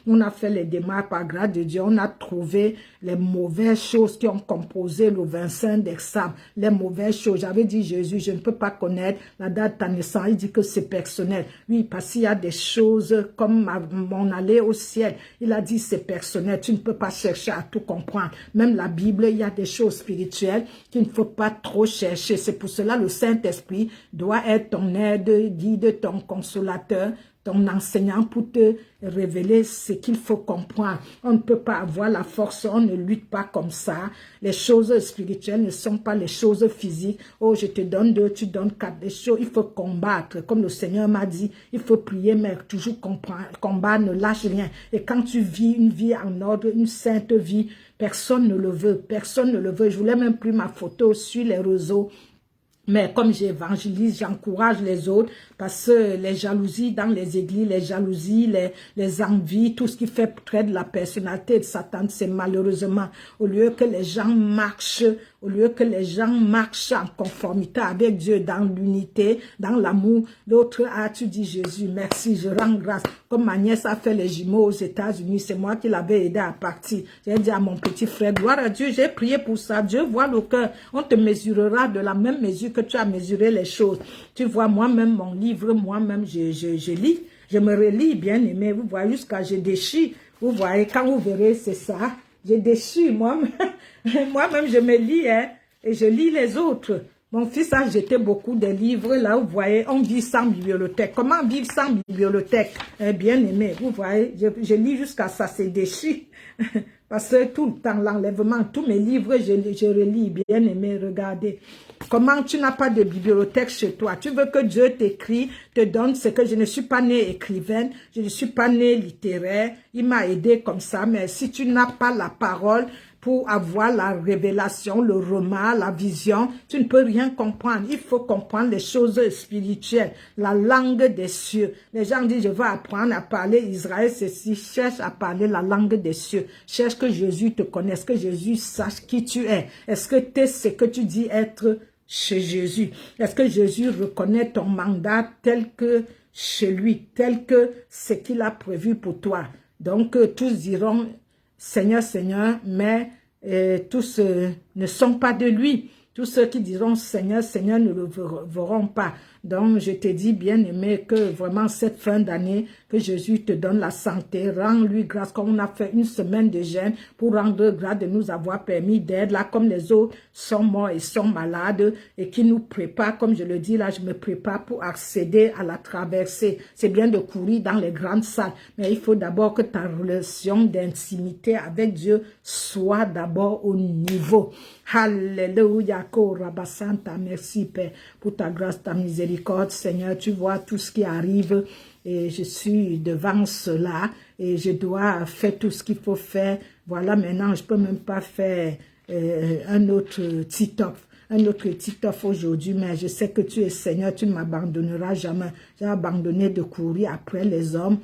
On a fait les démarches par grâce de Dieu, on a trouvé les mauvaises choses qui ont composé le 25 décembre. Les mauvaises choses, j'avais dit, Jésus, je ne peux pas connaître la date de ta naissance. Il dit que c'est personnel. Oui, parce qu'il y a des choses comme mon aller au ciel. Il a dit, c'est personnel, tu ne peux pas chercher à tout comprendre. Même la Bible, il y a des choses spirituelles qu'il ne faut pas trop chercher. C'est pour cela le Saint-Esprit doit être ton aide, guide, ton consolateur, ton enseignant pour te révéler ce qu'il faut comprendre. On ne peut pas avoir la force, on ne lutte pas comme ça. Les choses spirituelles ne sont pas les choses physiques. Oh, je te donne 2, tu donnes 4. Les choses, il faut combattre. Comme le Seigneur m'a dit, il faut prier, mais toujours combattre, ne lâche rien. Et quand tu vis une vie en ordre, une sainte vie, personne ne le veut. Personne ne le veut. Je voulais même plus ma photo sur les réseaux. Mais comme j'évangélise, j'encourage les autres parce que les jalousies dans les églises, les jalousies, les envies, tout ce qui fait trait de la personnalité de Satan, c'est malheureusement, au lieu que les gens marchent en conformité avec Dieu, dans l'unité, dans l'amour, l'autre, tu dis Jésus, merci, je rends grâce. Comme ma nièce a fait les jumeaux aux États-Unis, c'est moi qui l'avais aidé à partir. J'ai dit à mon petit frère, gloire à Dieu, j'ai prié pour ça. Dieu voit le cœur. On te mesurera de la même mesure que tu as mesuré les choses. Tu vois, moi-même, mon livre, moi-même, je lis. Je me relis, bien aimé. Vous voyez, jusqu'à je déchire. Vous voyez, quand vous verrez, c'est ça. Je déchire moi-même. Moi-même, je me lis, hein, et je lis les autres. Mon fils a jeté beaucoup de livres. Là, vous voyez, on vit sans bibliothèque. Comment vivre sans bibliothèque? Bien aimé, vous voyez, je lis jusqu'à ça, c'est déchire. Parce que tout le temps, l'enlèvement, tous mes livres, je relis. Bien aimé, regardez. Comment tu n'as pas de bibliothèque chez toi? Tu veux que Dieu t'écrit, te donne ce que je ne suis pas née écrivaine, je ne suis pas née littéraire. Il m'a aidé comme ça, mais si tu n'as pas la parole pour avoir la révélation, le roman, la vision, tu ne peux rien comprendre. Il faut comprendre les choses spirituelles, la langue des cieux. Les gens disent, je veux apprendre à parler Israël, ceci, cherche à parler la langue des cieux. Cherche que Jésus te connaisse, que Jésus sache qui tu es. Est-ce que tu es ce que tu dis être chez Jésus? Est-ce que Jésus reconnaît ton mandat tel que chez lui, tel que ce qu'il a prévu pour toi? Donc, tous diront, Seigneur, Seigneur, mais tous ne sont pas de lui. Tous ceux qui diront Seigneur, Seigneur ne le verront pas. Donc, je te dis, bien-aimé, que vraiment cette fin d'année, que Jésus te donne la santé, rends-lui grâce, comme on a fait une semaine de jeûne pour rendre grâce de nous avoir permis d'être là, comme les autres sont morts et sont malades, et qui nous prépare, comme je le dis là, je me prépare pour accéder à la traversée. C'est bien de courir dans les grandes salles, mais il faut d'abord que ta relation d'intimité avec Dieu soit d'abord au niveau. Alléluia, Rabasanta, merci Père, pour ta grâce, ta miséricorde, Seigneur, tu vois tout ce qui arrive et je suis devant cela et je dois faire tout ce qu'il faut faire. Voilà, maintenant, je peux même pas faire un autre titof aujourd'hui, mais je sais que tu es Seigneur, tu ne m'abandonneras jamais. J'ai abandonné de courir après les hommes,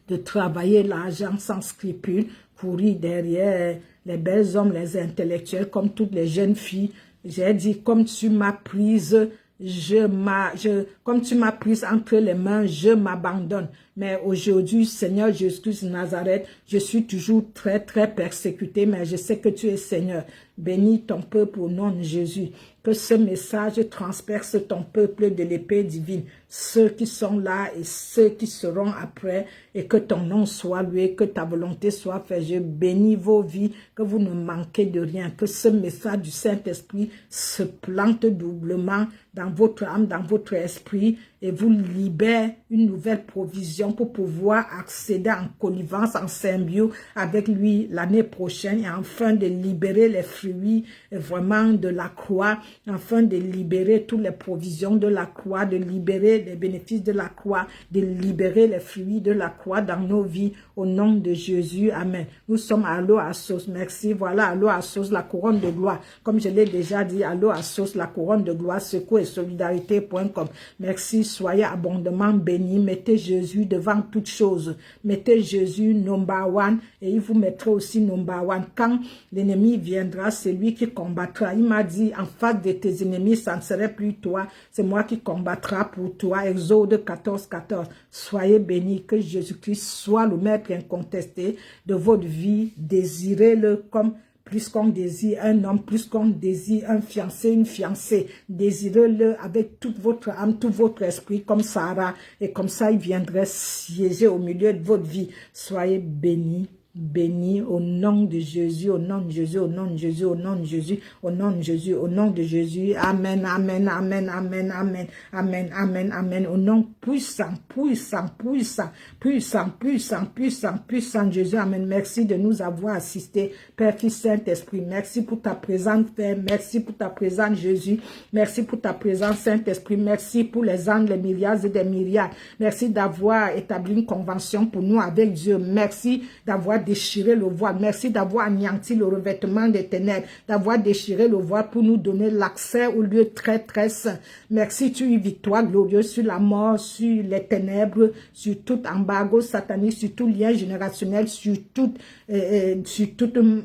de travailler l'argent sans scrupule, courir derrière les belles hommes, les intellectuels, comme toutes les jeunes filles. J'ai dit, comme tu m'as prise, comme tu m'as prise entre les mains, je m'abandonne. Mais aujourd'hui, Seigneur Jésus-Christ de Nazareth, je suis toujours très, très persécuté, mais je sais que tu es Seigneur. Bénis ton peuple au nom de Jésus. Que ce message transperce ton peuple de l'épée divine, ceux qui sont là et ceux qui seront après, et que ton nom soit loué, que ta volonté soit faite. Je bénis vos vies, que vous ne manquez de rien, que ce message du Saint-Esprit se plante doublement dans votre âme, dans votre esprit, et vous libère une nouvelle provision pour pouvoir accéder en connivence, en symbiose avec lui l'année prochaine, et enfin de libérer les fruits vraiment de la croix, afin de libérer toutes les provisions de la croix, de libérer les bénéfices de la croix, de libérer les fruits de la croix dans nos vies, au nom de Jésus. Amen. Nous sommes à l'eau à sauce. Merci. Voilà, à l'eau à sauce, la couronne de gloire. Comme je l'ai déjà dit, à l'eau à sauce, la couronne de gloire, secours et solidarité.com. Merci. Soyez abondamment bénis. Mettez Jésus devant toutes choses. Mettez Jésus number one, et il vous mettra aussi number one. Quand l'ennemi viendra, c'est lui qui combattra. Il m'a dit, en face de tes ennemis, ça ne serait plus toi, c'est moi qui combattra pour toi. Exode 14, 14. Soyez bénis, que Jésus-Christ soit le maître incontesté de votre vie. Désirez-le comme plus qu'on désire un homme, plus qu'on désire un fiancé, une fiancée. Désirez-le avec toute votre âme, tout votre esprit, comme Sarah. Et comme ça, il viendrait siéger au milieu de votre vie. Soyez bénis. Béni au nom de Jésus, au nom de Jésus, au nom de Jésus, au nom de Jésus, au nom de Jésus, au nom de Jésus. Amen, amen, amen, amen, amen, amen, amen, amen. Au nom puissant, puissant, puissant, puissant, puissant, puissant, puissant de Jésus. Amen. Merci de nous avoir assistés, Père, Fils, Saint-Esprit. Merci pour ta présence, Père. Merci pour ta présence, Jésus. Merci pour ta présence, Saint-Esprit. Merci pour les anges, les milliards et des milliards. Merci d'avoir établi une convention pour nous avec Dieu. Merci d'avoir déchirer le voile. Merci d'avoir anéanti le revêtement des ténèbres, d'avoir déchiré le voile pour nous donner l'accès au lieu très très saint. Merci, tu es victoire glorieuse sur la mort, sur les ténèbres, sur tout embargo satanique, sur tout lien générationnel, sur toute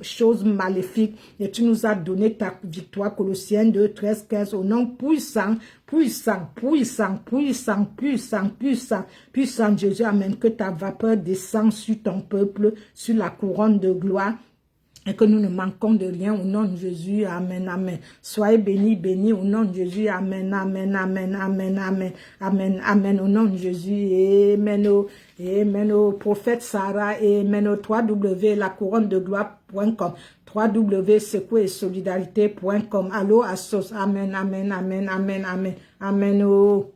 chose maléfique. Et tu nous as donné ta victoire. Colossiens 2, 13, 15, au nom puissant, puissant, puissant, puissant, puissant, puissant, puissant Jésus. Amen. Que ta vapeur descende sur ton peuple, sur la couronne de gloire, et que nous ne manquons de rien au nom de Jésus. Amen, amen. Soyez bénis, bénis au nom de Jésus. Amen, amen, amen, amen, amen, amen, amen, au nom de Jésus. Amen, amen, au prophète Sarah, amen, au 3W, la couronne de gloire.com, 3W, secours et solidarité.com. Allô, à sauce. Amen, amen, amen, amen, amen, amen, oh.